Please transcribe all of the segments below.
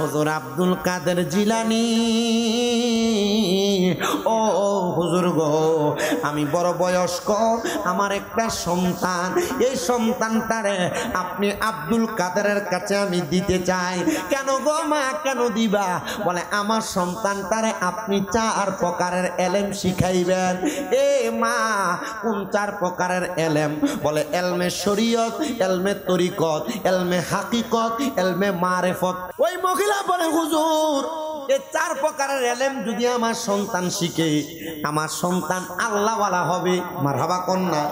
হুজুর আব্দুল কাদের জিলানী, ও হুজুর গো, আমি বড় বয়স্ক, আমার একটা সন্তান, এই সন্তানটারে আপনি আব্দুল কাদেরের কাছে আমি দিতে চাই। কেন গো মা, কেন দিবা? বলে আমার সন্তানটারে আপনি 4 প্রকারের এলেম শিখাইবেন। এ মা, কোন 4 প্রকারের এলেম? বলে এলমে শরীয়ত, এলমে তরিকত, এলমে হাকিকত, এলমে মারেফত। ওই মহিলা বলে হুজুর, এই 4 প্রকারের এলেম যদি আমার সন্তান শিখে, আমার সন্তান আল্লাহওয়ালা হবে। মারহাবা কন্যা,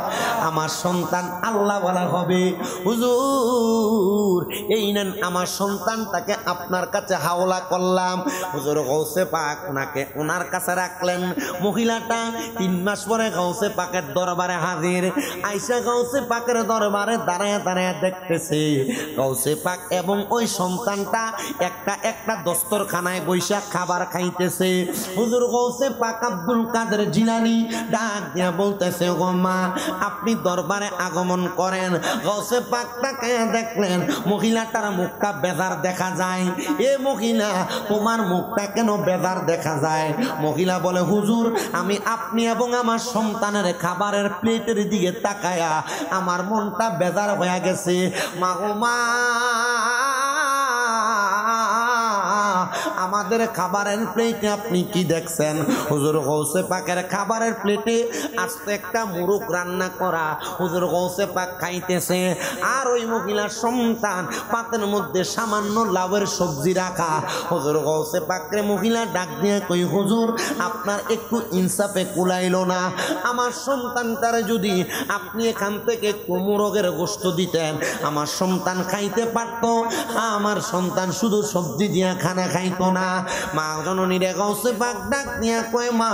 আমার সন্তান আল্লাহওয়ালা হবে। হুজুর এই নেন, আমার সন্তানটাকে আপনার কাছে হাওলা করলাম। হুজুর গৌসে পাক ওনাকে ওনার কাছে রাখলেন। মহিলাটা 3 মাস পরে গৌসে পাকের দরবারে হাজির। আইসা গৌসে পাকের দরবারে দাঁড়ায় দাঁড়ায় দেখতেছে গৌসে পাক এবং ওই সন্তানটা একটা দস্তরখানায় বৈশা খাবার খাইতেছে। হুজুর গৌসে পাক আব্দুল কাদের জিলানী ডাক দিয়া বলতেছে, গো মা আপনি দরবারে আগমন করেন। গৌসে পাক তাকায়া দেখলেন মহিলাটার মুখটা বেজার দেখা যায়। এ মহিলা, তোমার মুখটা কেন বেজার দেখা যায়? মহিলা বলে, হুজুর আমি আপনি এবং আমার সন্তানের খাবারের প্লেটের দিকে তাকায়া আমার মনটা বেজার হয়ে গেছে। মা গো মা, আমাদের খাবারের প্লেটে আপনি কি দেখছেন? হুজুর গৌসে পাকের খাবারের প্লেটে আস্তে একটা মুরগ রান্না করা। হুজুর গৌসে পাক খাইতেছে, আর ওই মহিলার সন্তান পাতের মধ্যে সামান্য লাউয়ের সবজি রাখা। হুজুর গৌসে পাকের মহিলা ডাক দিয়ে কই, হুজুর আপনার একটু ইনসাফে কুলাইল না? আমার সন্তানটারে যদি আপনি এখান থেকে মুরগের গোশত দিতেন, আমার সন্তান খাইতে পারতো। আমার সন্তান শুধু সবজি দিয়া খানা খাইতো না। মা জননী রে গৌসে পাক ডাক নিয়া কয়, মা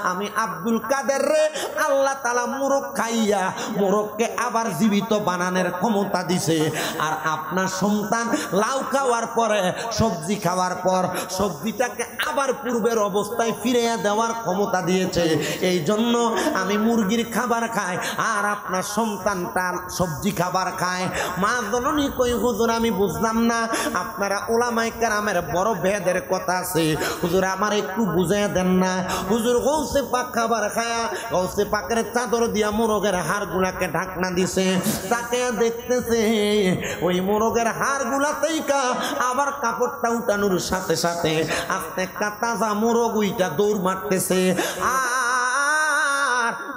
আমি আব্দুল কাদের রে আল্লাহ তাআলা মোরগ খাইয়া মোরগকে আবার জীবিত বানানোর ক্ষমতা দিছে। আর আপনার সন্তান লাউ খাওয়ার পরে, সবজি খাওয়ার পর সবজিটাকে আবার পূর্বের অবস্থায় ফিরিয়ে দেওয়ার ক্ষমতা দিয়েছে। এই জন্য আমি মুরগির খাবার খাই আর আপনার সন্তানটা সবজি খাবার খায়। মা জননী কই, হুজুর আমি বুঝলাম না, আপনারা উলামায়ে কেরামের বড় ভেদের কথা আছে, হুজুর আমার একটু বুঝাইয়া দেন না। হুজুর গৌসে পাক খাবার খায়া গৌসে পাকের চাদর দিয়া মোরগের হাড়গুলাকে ঢাকনা দিছে। তাকে দেখতেছে ওই মোরগের হাড়গুলা থেকে আবার কাপড়টা উঠানোর সাথে সাথে আস্তে একটা তাজা মোরগ উইটা দৌড় মারতেছে।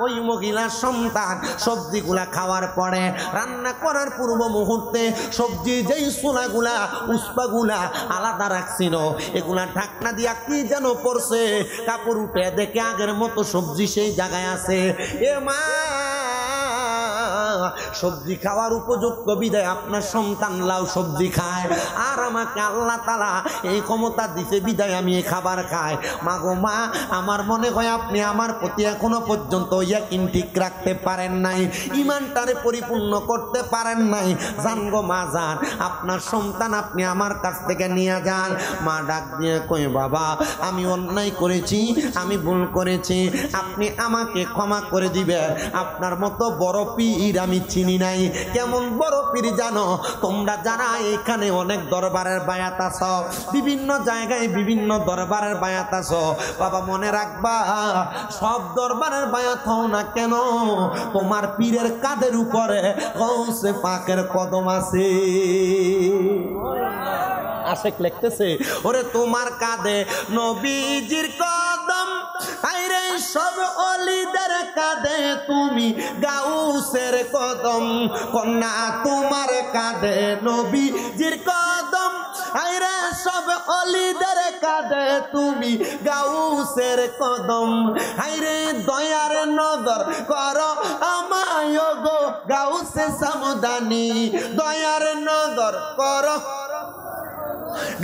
ওই মহিলার সন্তান সবজিগুলা খাওয়ার পরে রান্না করার পূর্ব মুহূর্তে সবজি যেই সোলাগুলা উস্পাগুলা আলাদা রাখছিল, এগুলা ঢাকনা দিয়া কি যেন পড়ছে, কাপড় উঠে দেখে আগের মতো সবজি সেই জায়গায় আছে। এ মা, সবজি খাওয়ার উপযুক্ত বিধায় আপনার সন্তান লাউ সবজি খায়, আর আমাকে আল্লাহ তাআলা এই ক্ষমতা দিতে বিধায় আমি এই খাবার খাই। মা গো মা, আমার মনে হয় আপনি আমার প্রতি এখনো পর্যন্ত ইয়াকিন ঠিক রাখতে পারেন নাই, ইমানটারে পরিপূর্ণ করতে পারেন নাই। জান গো মা যান, আপনার সন্তান আপনি আমার কাছ থেকে নিয়ে যান। মা ডাক দিয়ে কই, বাবা আমি অন্যায় করেছি, আমি ভুল করেছি, আপনি আমাকে ক্ষমা করে দিবেন। আপনার মতো বড় পীর আমি চিনি নাই। কেমন বড় পীর জানো? তোমরা যারা এখানে অনেক দরবারের বায়াত আছো, বিভিন্ন জায়গায় বিভিন্ন দরবারের বায়াত আছো, বাবা মনে রাখবা, সব দরবারের বায়াত হও না কেন, তোমার পীরের কাঁধের উপরে গৌসে পাকের কদম আছে। আশেক লিখতেছে, ওরে তোমার কাঁধে নবীজির কদম, আইরে সব ওলিদের কাঁধে তুমি গাউসের কদম। কন্যা তোমার কাঁধে নবীজির কদম, আইরে সব ওলিদের কাঁধে তুমি গাউসের কদম। আইরে দয়ার নজর করো আমায় গো গাউসে সামদানি, দয়ার নজর করো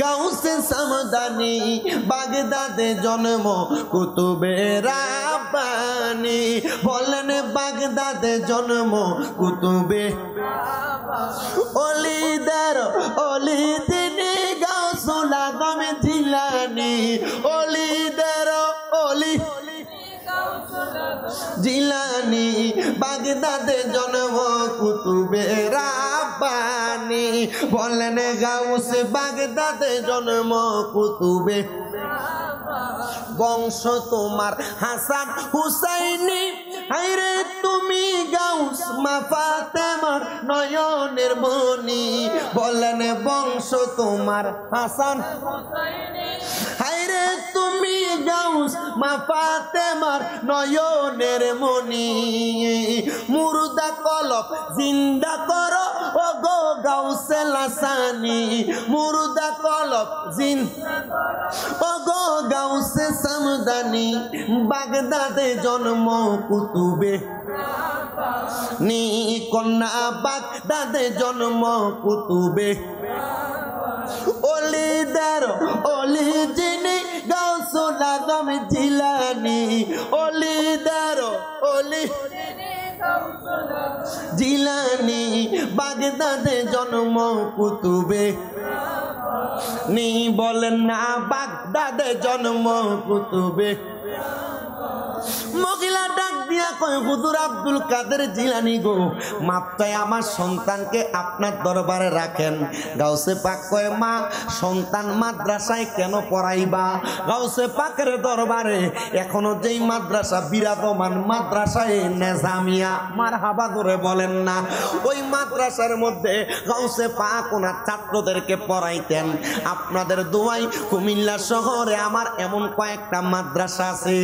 গাউসে সামদানি। বাগদাদে জন্ম কুতুবে রাব্বানি, বলেন বাগদাদে জন্ম কুতুবে ওলিদের ওলি তিনি গাউসুল আজম জিলানী, ওলিদের ওলি জিলানি বাগদাদে জন্ম কুতুবে রাব্বানি বলেন গাউস বাগদাদে জন্ম কুতুবে বংশ তোমার হাসান হুসাইনি হায়রে তুমি গাউস মা ফাতেমার নয়নের মনি বলেন বংশ তোমার হাসান হায়রে তুমি গাউস মা ফাতেমার নয়নের মনি মুর্দা কলব জিন্দা করো ও গো গাউসে লাসানি মুর্দা কলব জিন্দা ও গো গাউসে সামদানি বাগদাদে জন্ম কুতুবে নি কন্যা বাগদাদে জন্ম কুতুবে অলিদার অলি যিনি গাউসুল আজম জিলানি অলিদার অলি জিলানি বাগদাদে জন্ম কুতুবে নি বলেন না বাগদাদে জন্ম কুতুবে মহিলা ডাক দিয়া কয় হুজুর আব্দুল কাদের জিলানী গো মাপটায় আমার সন্তানকে আপনার দরবারে রাখেন গাউসে পাক কয় মা সন্তান মাদ্রাসায় কেন পড়াইবা গাউসে পাকের দরবারে এখনো যেই মাদ্রাসা বিরাজমান মাদ্রাসায় নেজামিয়া মারহাবা ধরে বলেন না ওই মাদ্রাসার মধ্যে গাউসে পাক ওনার ছাত্রদেরকে পড়াইতেন আপনাদের দোয়াই কুমিল্লা শহরে আমার এমন কয়েকটা মাদ্রাসা আছে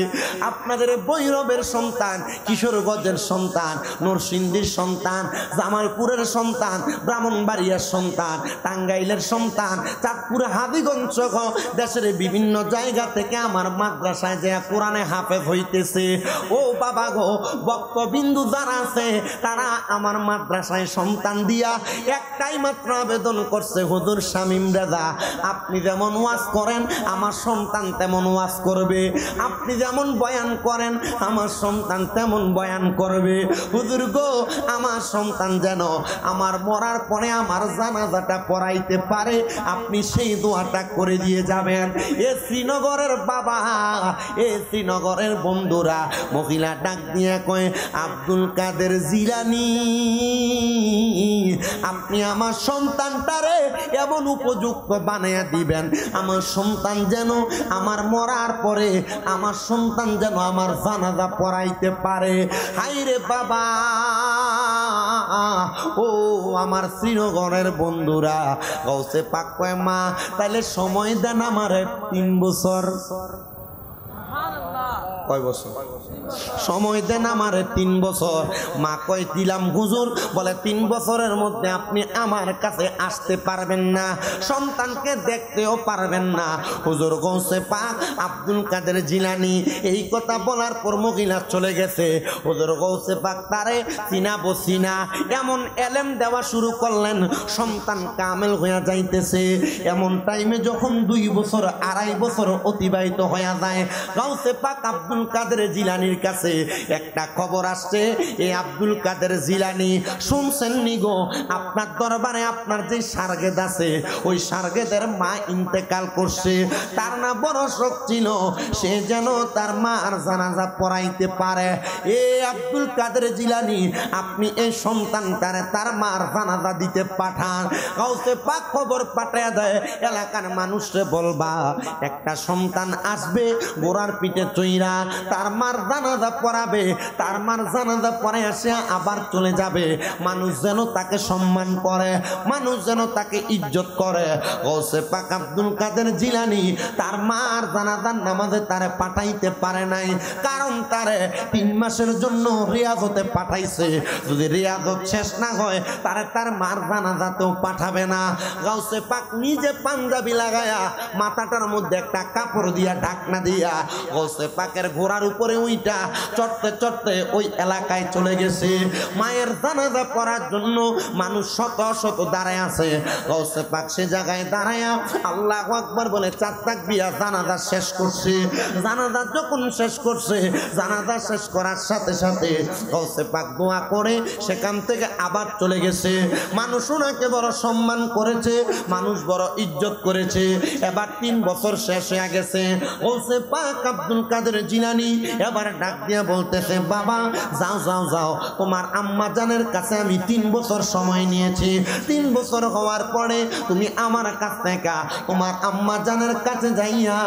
আপনাদের বৈরবের সন্তান কিশোরগঞ্জের সন্তান নরসিংদীর সন্তান জামালপুরের সন্তান ব্রাহ্মণবাড়িয়ার সন্তান টাঙ্গাইলের সন্তান চাঁদপুর হাবিগঞ্জ দেশের বিভিন্ন জায়গা থেকে আমার মাদ্রাসায় যে কোরআনে হাফেজ হইতেছে ও বাবা গো বক্তবিন্দু যারা আছে তারা আমার মাদ্রাসায় সন্তান দিয়া একটাই মাত্র আবেদন করছে হুজুর শামীম রাজা আপনি যেমন ওয়াজ করেন আমার সন্তান তেমন ওয়াজ করবে আপনি যেমন বয়ান করেন আমার সন্তান তেমন বয়ান করবে হুজুর গো আমার সন্তান যেন আমার মরার পরে আমার জানাজাটা পড়াইতে পারে আপনি সেই দোয়াটা করে দিয়ে যাবেন এ শ্রীনগরের বাবা এ শ্রীনগরের বন্ধুরা মহিলা ডাক দিয়ে কয় আব্দুল কাদের জিলানী আপনি আমার সন্তানটারে এমন উপযুক্ত বানাইয়া দিবেন আমার সন্তান যেন আমার মরার পরে আমার সন্তান যেন আমার জানাজা পড়াইতে পারে হায়রে বাবা ও আমার শ্রীনগরের বন্ধুরা গাউসে পাক কয় মা তাইলে সময় দেন আমারে 3 বছর কয় বছর সময় দেন আমারে 3 বছর মা কয় দিলাম হুজুর বলে 3 বছরের মধ্যে আপনি আমার কাছে আসতে পারবেন না সন্তানকে দেখতেও পারবেন না হুজুর গাউসে পাক আব্দুল কাদের জিলানী এই কথা বলার পর মহিলা চলে গেছে হুজুর গাউসে পাক তারে চিনাবো চিনা এমন এলেম দেওয়া শুরু করলেন সন্তান কামেল হইয়া যাইতেছে এমন টাইমে যখন 2 বছর 2.5 বছর অতিবাহিত হইয়া যায় গাউসে পাক আব্দুল কাদের জিলানীর কাছে একটা খবর আসছে এই আব্দুল কাদের জিলানী শুনছেন নি গো আপনার দরবারে আপনার যে সারগেদ আছে ওই সারগেদের মা ইন্তেকাল করছে তার না বড় শখ ছিল সে যেন তার মার জানাজা পড়াইতে পারে এ আব্দুল কাদের জিলানী আপনি এই সন্তানটারে তার মার জানাজা দিতে পাঠান গাউসে পাক খবর পাঠায় দেয় এলাকার মানুষরে বলবা একটা সন্তান আসবে গোড়ার পিঠে চইরা তার মার জানাজা পড়াবে তার মার জানাজা পড়ে আসে আবার চলে যাবে মানুষ যেন তাকে সম্মান করে মানুষ যেন তাকে ইজ্জত করে গাউসে পাক আব্দুল কাদের জিলানী তার মার জানাজার নামাজে তারে পাঠাইতে পারে নাই কারণ তারে 3 মাসের জন্য রিয়াজতে পাঠাইছে যদি রিয়াজত শেষ না হয় তারে তার মার জানাজাতেও পাঠাবে না গাউসে পাক নিজে পাঞ্জাবি লাগায়া মাথাটার মধ্যে একটা কাপড় দিয়া ঢাকনা দিয়া গাউসে পাকের ঘোড়ার উপরে উইটা চড়তে চড়তে ওই এলাকায় চলে গেছে মায়ের জানাজা পড়ার জন্য মানুষ শত শত দাঁড়ায় আছে গাউসে পাক সে জায়গায় দাঁড়ায়া আল্লাহু আকবার বলে 4 তাকবীর জানাজা শেষ করছে জানাজা যখন শেষ করছে জানাজা শেষ করার সাথে সাথে গাউসে পাক দোয়া করে সেখান থেকে আবার চলে গেছে মানুষ ওনাকে বড় সম্মান করেছে মানুষ বড় ইজ্জত করেছে এবার 3 বছর শেষ হয়ে গেছে গাউসে পাক আব্দুল কাদের জিলানী জিলানী এবার ডাক দিয়া বলতেছে, বাবা যাও যাও যাও, তোমার আম্মা জানের কাছে আমি 3 বছর সময় নিয়েছি। 3 বছর হওয়ার পরে তুমি আমার কাছ থেকে তোমার আম্মা জানের কাছে যাইয়া,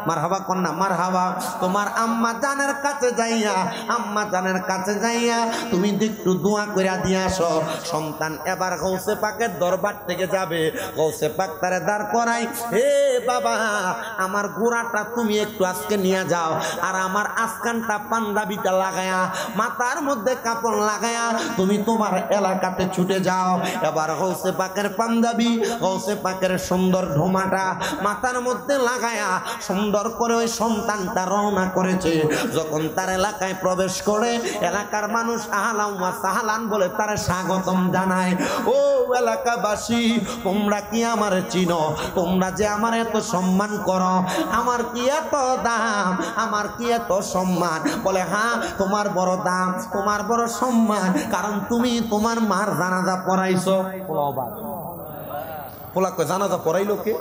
মারহাবা কন্যা মারহাবা, তোমার আম্মা জানের কাছে যাইয়া, আম্মা জানের কাছে যাইয়া তুমি একটু দোয়া কইরা দিয়ে আসো। সন্তান এবার গৌসে পাকের দরবার থেকে যাবে, গৌসে পাক তারে দাঁড় করাই, হে বাবা আমার গোড়াটা তুমি একটু আজকে নিয়ে যাও, আর আমার আজকানটা পাঞ্জাবিটা লাগায়া, মাথার মধ্যে কাপড় লাগায়া তুমি তোমার এলাকাতে ছুটে যাও। এবার গৌসে পাকের পাঞ্জাবি, গৌসে পাকের সুন্দর ঢোমাটা মাথার মধ্যে লাগায়া সুন্দর করে ওই সন্তানটা রওনা করেছে। যখন তার এলাকায় প্রবেশ করে, এলাকার মানুষ আহলান ওয়া সাহলান বলে তারে স্বাগতম জানায়। ও এলাকাবাসী, তোমরা কি আমার চিনো? তোমরা যে আমার এত সম্মান করো, আমার কি এত দাম, আমার কি এত সম্মান? বলে হ্যাঁ, তোমার বড় দাম, তোমার বড় সম্মান, কারণ তুমি তোমার মার জানাজা পড়াইছো। পোলা কয় জানাজা পড়াইলো কে?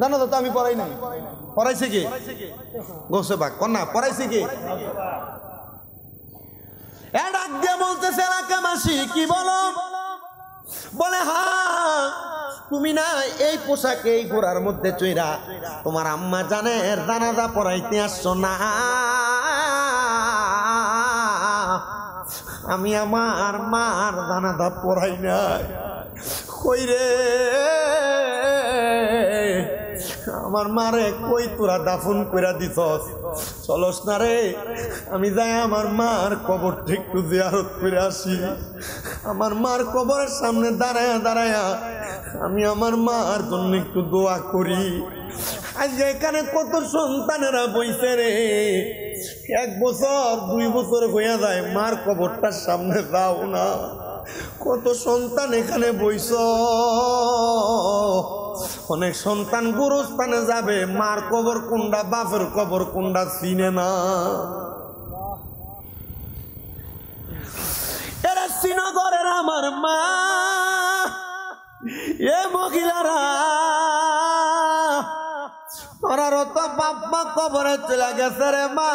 জানাজা তো আমি পড়াই নাই। পড়াইছে কে? গৌসে পাক কন্যা পড়াইছে কে? ডাক দিয়ে বলতেছে, এলাকাবাসী কি বলো? বলে হ্যাঁ, তুমি না এই পোশাকে এই ঘোড়ার মধ্যে চইরা তোমার আম্মা জানের জানাজা পড়াইতে আসছো না? আমি আমার মার জানাজা পড়াই নাই। কই রে আমার মারে, কই তোরা দাফন কইরা দিছস? চলস না রে, আমি যাই আমার মার কবরটা একটু জিয়ারত করে আসি। আমার মার কবরের সামনে দাঁড়ায়া দাঁড়ায়া আমি আমার মার জন্য একটু দোয়া করি। আজ এখানে কত সন্তানেরা বইছে রে, 1 বছর 2 বছর হইয়া যায়, মার কবরটার সামনে যাও না। কত সন্তান এখানে বইছ, অনেক সন্তান গুরুস্থানে যাবে, মার কবর কোনটা বাপের কবর কোনটা চিনে না। এরা শ্রীনগরের আমার মা, এ মহিলারা ওরার তো বাপ মা কবরে চলে গেছে রে মা।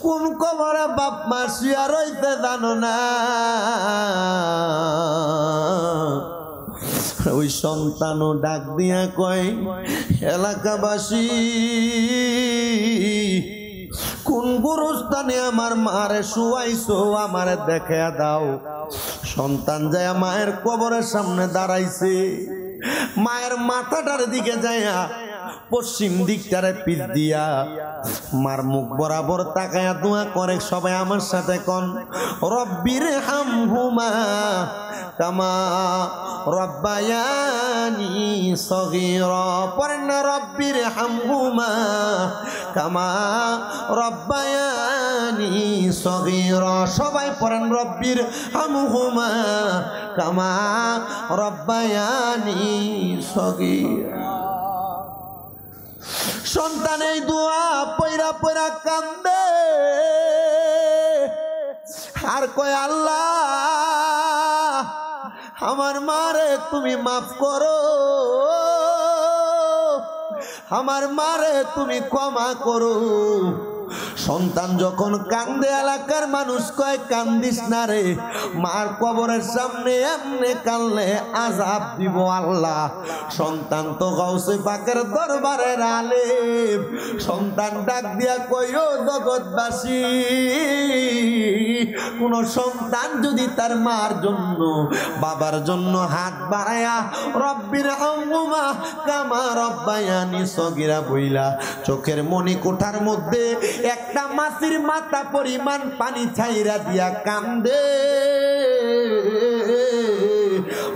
কোন কবরে বাপ মা শুয়া রইতে জানো না? ওই সন্তানও ডাক দিয়া কয়, এলাকাবাসী কোন গুরুস্থানে আমার মারে শুয়াইছো আমারে দেখে দাও। সন্তান যায় মায়ের কবরের সামনে দাঁড়াইছে, মায়ের মাথাটার দিকে যায়া পশ্চিম দিকটারে পিঠ দিয়া মার মুখ বরাবর তাকায়া দোয়া করে। সবাই আমার সাথে কোন, রব্বির হামহুমা কামা রব্বায়ানি সগীরা। পড়েন না, রব্বির হামহুমা কামা রব্বায়ানি সগীরা। সবাই পড়েন, রব্বির হামহুমা কামা রব্বায়ানি সগীরা। সন্তান এই দোয়া পয়রা পয়রা কান্দে আর কয়, আল্লাহ আমার মারে তুমি মাফ করো, আমার মারে তুমি ক্ষমা করো। সন্তান যখন কান্দে, এলাকার মানুষ কয়, কান্দিস না রে, মার কবরের সামনে এমনি কানলে আযাব দিব আল্লাহ। সন্তান তো গাউসে পাকের দরবারের আলেম। সন্তান ডাক দিয়া কই, ও জগৎবাসী, কোন সন্তান যদি তার মার জন্য বাবার জন্য হাত বাড়ায়া রব্বির হামহুমা কামা রব্বায়ানি সগীরা বইলা চোখের মনি কোঠার মধ্যে একটা মাছির মাথা পরিমাণ পানি ছাইরা দিয়া কান্দে,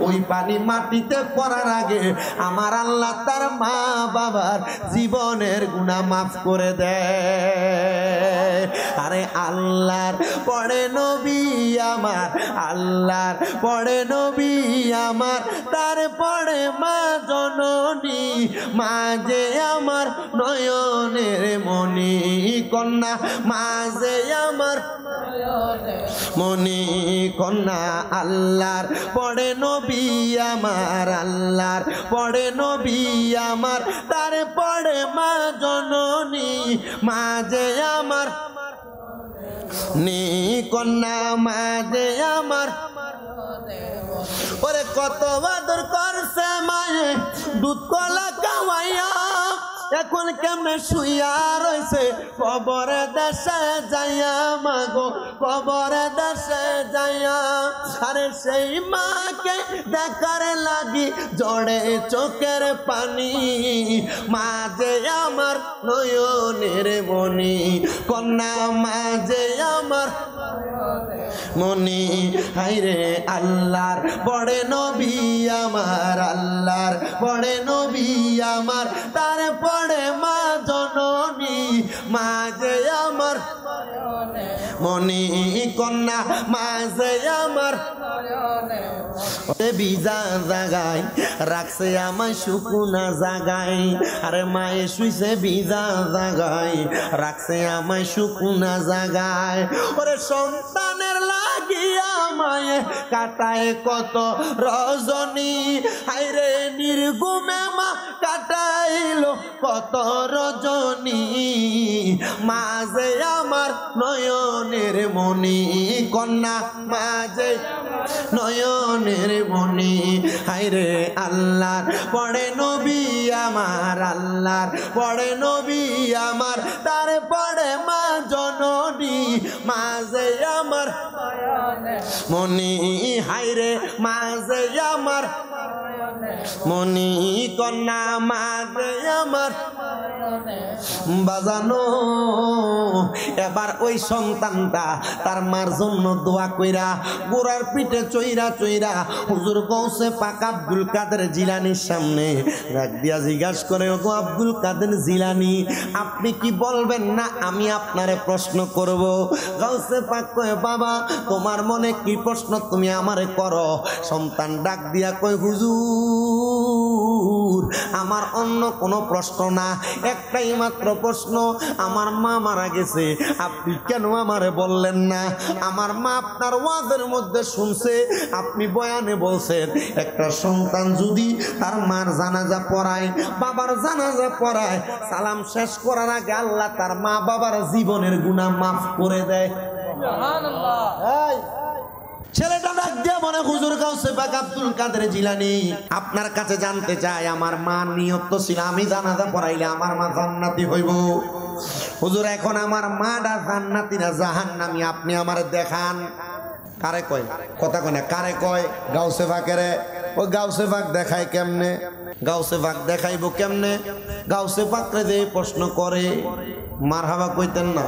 ওই পানি মাটিতে পড়ার আগে আমার আল্লাহ তার মা বাবার জীবনের গুনাহ মাফ করে দেয়। আরে আল্লাহর পড়ে নবী আমার, আল্লাহর পড়ে নবী আমার, তারপরে মা জননী, মা যে আমার নয়নের মণি কন্যা, মা যে আমার মনি কন্যা আল্লাহর পড়ে নবী আমার আল্লাহর পড়ে নবী আমার তারপরে মা জননী মাঝে আমার নি কন্যা মাঝে আমার ওরে কত আদর করছে মায়ে দুধ কলা খাওয়াইয়া এখন কেমনে শুইয়া রয়েছে কবরে দেশে যাইয়া মাগো কবরে দেশে যাইয়া আরে সেই মাকে দেখার লাগি জড়ে চোখের পানি মাঝে আমার নয়নের মনি কন্যা মাঝে আমার মনি হাইরে আল্লাহর বড়ে নবী আমার আল্লাহর বড়ে নবী আমার তারপরে মা জননী মাঝে আমার মনি কন্যা মাঝে আমার ভিজা জাগায় রাখছে আমায় শুকুনা জাগায় আরে মায়ে শুইছে ভিজা জাগায় রাখছে আমায় শুকুনা জাগায় ওরে সন্তানের লাগিয়া মায়ে কাটায় কত রজনী হাইরে নির্গুমে মা কাটাইলো কত রজনী মাঝে আমার নয়নের মনি কন্যা মাঝে নয়নের মনি হাইরে আল্লাহর পড়ে নবী আমার আল্লাহর পড়ে নবী আমার তারপরে মা জননী মাঝে আমার মনি হাইরে মাঝে আমার মনি কন্যা মাঝে আমার বাজানো এবার ওই সন্তানটা তার মার জন্য দোয়া কইরা গোড়ার পিঠে চইরা চইরা হুজুর গৌসে পাক আব্দুল কাদের জিলানির সামনে রাখ দিয়া জিজ্ঞাসা করে ওগো আব্দুল কাদের জিলানি আপনি কি বলবেন না আমি আপনারে প্রশ্ন করব গৌসে পাক কয় বাবা তোমার মনে কি প্রশ্ন তুমি আমারে করো সন্তান ডাক দিয়া কয় হুজুর আমার অন্য কোনো প্রশ্ন না একটাই মাত্র প্রশ্ন আমার মা মারা গেছে আপনি কেন আমারে বললেন না আমার মা আপনার ওয়াজের মধ্যে শুনছে আপনি বয়ানে বলছেন একটা সন্তান যদি তার মার জানাজা পড়ায় বাবার জানাজা পড়ায় সালাম শেষ করার আগে আল্লাহ তার মা বাবার জীবনের গুনাহ মাফ করে দেয় সুবহানাল্লাহ ছেলেটা ডাক দিয়া বলে হুজুর গাউসে পাক আব্দুল কাদের জিলানী আপনার কাছে জানতে চাই আমার মা নিয়ত ছিল আমি জানাজা পড়াইলে আমার মা জান্নাতি হইব হুজুর এখন আমার মাটা জান্নাতি না জাহান্নামী আপনি আমারে দেখান কারে কয় কথা কয় না কারে কয় গাউসে পাকেরে ও গাউসে পাক দেখায় কেমনে গাউসে পাক দেখাইবো কেমনে গাউসে পাকরে যে প্রশ্ন করে মারহাবা কইতেন না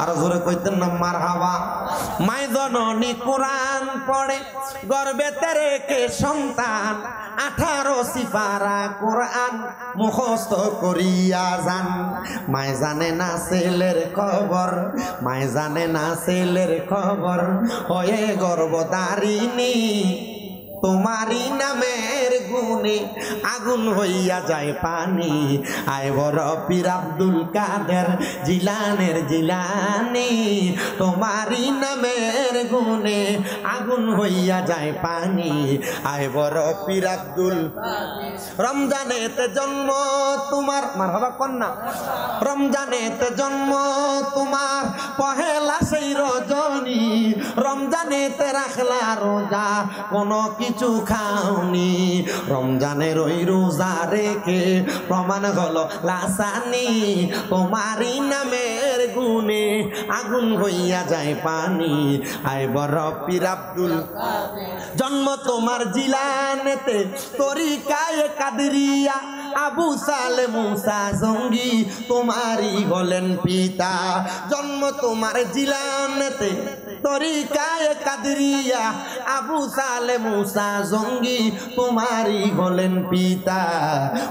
আর জোরে কইতেন না মারহাবা মাই জননী কোরআন পড়ে গর্ভেতে রেখে সন্তান 18 সিপারা কোরআন মুখস্থ করিয়া যান মায় জানে না ছেলের খবর মায় জানে না ছেলের খবর হয়ে গর্ভধারিণী তোমারি নামের গুণে আগুন হইয়া যায় পানি আয় বড় পীর আব্দুল কাদের জিলানের জিলানি তোমারি নামের গুণে আগুন হইয়া যায় পানি আয় বড় পীর আব্দুল রমজানেতে জন্ম তোমার মারহাবা কন্যা রমজানেতে জন্ম তোমার পহেলা সেই রজনী রমজানেতে রাখলা রোজা কোনো কিছু খাওনি রমজানের ওই রোজা রেখে প্রমাণ হলো লাসানি তোমারই নামের গুণে আগুন হইয়া যায় পানি আয় বড় পীর আব্দুল জন্ম তোমার জিলানেতে তরিকায় কাদরিয়া আবু সালে মুসা জঙ্গি তোমারই হলেন পিতা জন্ম তোমার জিলানেতে তরিকায় কাদরিয়া আবু সালে মুসা জঙ্গি তোমারই হলেন পিতা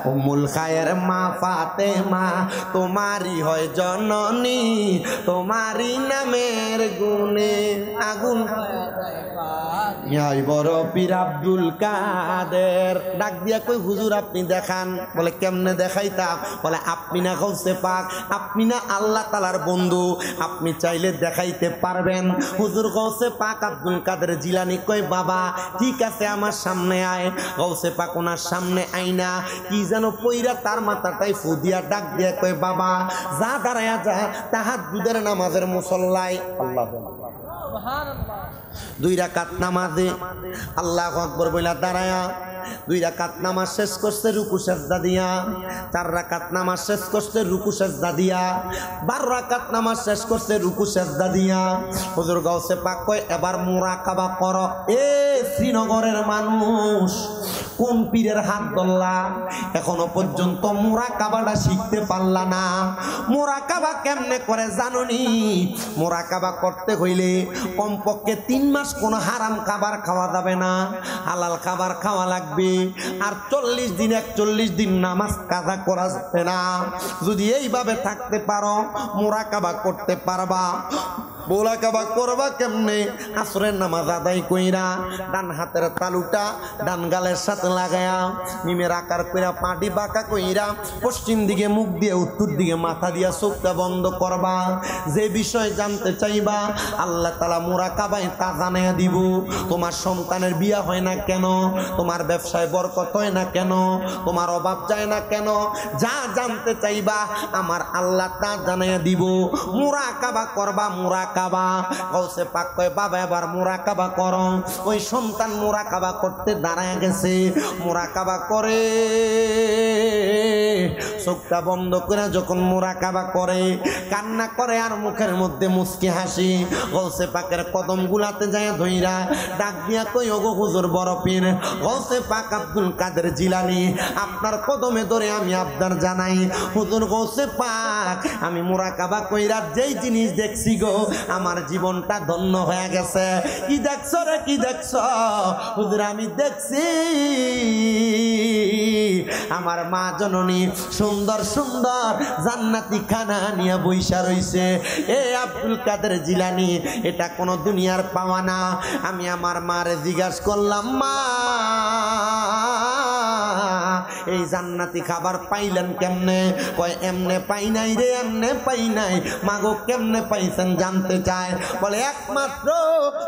উম্মুল খায়ের মা ফাতেমা তোমারই হয় জননী তোমারই নামের গুণে আগুন বড় পীর আব্দুল কাদের ডাক দিয়া কই হুজুর আপনি দেখান বলে কেমনে দেখাইতাম বলে আপনি না গৌসে পাক আপনি না আল্লাহ তাআলার বন্ধু আপনি চাইলে দেখাইতে পারবেন হুজুর গৌসে পাক আব্দুল কাদের জিলানী কয় বাবা ঠিক আছে আমার সামনে আয়। গৌসে পাক ওনার সামনে আইনা কি যেন পইরা তার মাথাটাই ফু দিয়া ডাক দিয়া কয় বাবা যা দাঁড়ায়া যা তাহাজ্জুদের নামাজের মুসল্লায়। আল্লাহু সুবহানাল্লাহ। 2 রাকাত নামাজে আল্লাহু আকবার বইলা দাঁড়ায়া 2 রাকাত নামাজ শেষ করছে রুকু সেজদা দিয়া, 4 রাকাত নামাজ শেষ করছে রুকু সেজদা দিয়া, 12 রাকাত নামাজ শেষ করছে রুকু সেজদা দিয়া। হুজুর গাউসে পাক কয় এবার মুরাকাবা করো। এ শ্রীনগরের মানুষ কোন পীরের হাত ধরলা? এখনো পর্যন্ত মুরাকাবাটা শিখতে পারলা না। মুরাকাবা কেমনে করে জানোনি? মুরাকাবা করতে হইলে কমপক্ষে 3 মাস কোনো হারাম খাবার খাওয়া যাবে না, হালাল খাবার খাওয়া লাগবে। আর 40 দিন 41 দিন নামাজ কাজা করা যাবে না। যদি এইভাবে থাকতে পারো মুরাকাবা করতে পারবা। মুরাকাবা করবা কেমনে? আসরের নামাজ আদায় কইরা ডান হাতের তালুটা ডান গালের সাথে লাগায়া মিমের আকার কইরা পাটি বাঁকা কইরা পশ্চিম দিকে মুখ দিয়ে উত্তর দিকে মাথা দিয়া চোখটা বন্ধ করবা। যে বিষয় জানতে চাইবা আল্লাহ তাআলা মুরাকাবায় তা জানাইয়া দিব। তোমার সন্তানের বিয়া হয় না কেন? তোমার ব্যবসায় বরকত হয় না কেন? তোমার অভাব যায় না কেন? যা জানতে চাইবা আমার আল্লাহ তা জানাইয়া দিব। মুরাকাবা করবা। মুরাকাবা গাউসে পাক কয় বাবা এবার মুরাকাবা করো। ওই সন্তান মুরাকাবা করতে দাঁড়ায় গেছে। মুরাকাবা করে চোখটা বন্ধ করে যখন মুরাকাবা করে কান্না করে আর মুখের মধ্যে মুচকি হাসি। গাউসে পাকের কদম গুলাতে যায় ধইরা ডাক দিয়া কই ওগো হুজুর বড় পীর গাউসে পাক আব্দুল কাদের জিলানী আপনার কদমে ধরে আমি আবদার জানাই। হুজুর গাউসে পাক আমি মুরাকাবা কইরা যেই জিনিস দেখছি গো আমার জীবনটা ধন্য হয়ে গেছে। কি দেখছো রে? কি দেখছো? হুজুর আমি দেখছি আমার মা জননী সুন্দর সুন্দর জান্নাতি খানা নিয়ে বইসা রইছে। এ আব্দুল কাদের জিলানী এটা কোনো দুনিয়ার পাওয়া না। আমি আমার মারে জিজ্ঞাসা করলাম মা এই জান্নাতি খাবার পাইলেন কেমনে? কয় এমনে পাই নাই রে, এমনে পাই নাই। মাগো কেমনে পাইছেন জানতে চায়। বলে একমাত্র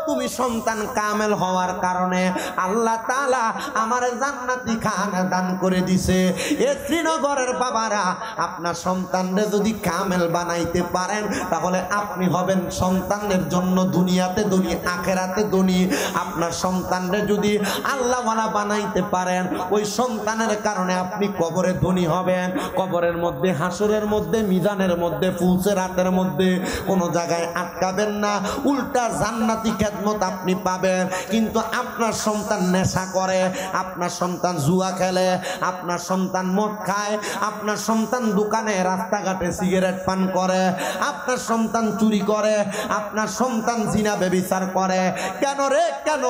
তুমি সন্তান কামেল হওয়ার কারণে আল্লাহ তাআলা আমার জান্নাতি খানা দান করে দিছে। এ শ্রীনগরের বাবারা আপনার সন্তানরে যদি কামেল বানাইতে পারেন তাহলে আপনি হবেন সন্তানের জন্য দুনিয়াতে ধনী আখেরাতে ধনী। আপনার সন্তানরে যদি আল্লাহওয়ালা বানাইতে পারেন ওই সন্তানের কারণে আপনি কবরে ধনী হবেন। কবরের মধ্যে হাসরের মধ্যে মিজানের মধ্যে ফুলসেরাতের মধ্যে কোনো জায়গায় আটকাবেন না, উল্টা জান্নাতি খেদমত আপনি পাবেন। কিন্তু আপনার সন্তান নেশা করে, আপনার সন্তান জুয়া খেলে, আপনার সন্তান মদ খায়, আপনার সন্তান দোকানে রাস্তাঘাটে সিগারেট পান করে, আপনার সন্তান চুরি করে, আপনার সন্তান জিনা ব্যভিচার করে, কেন রে কেন?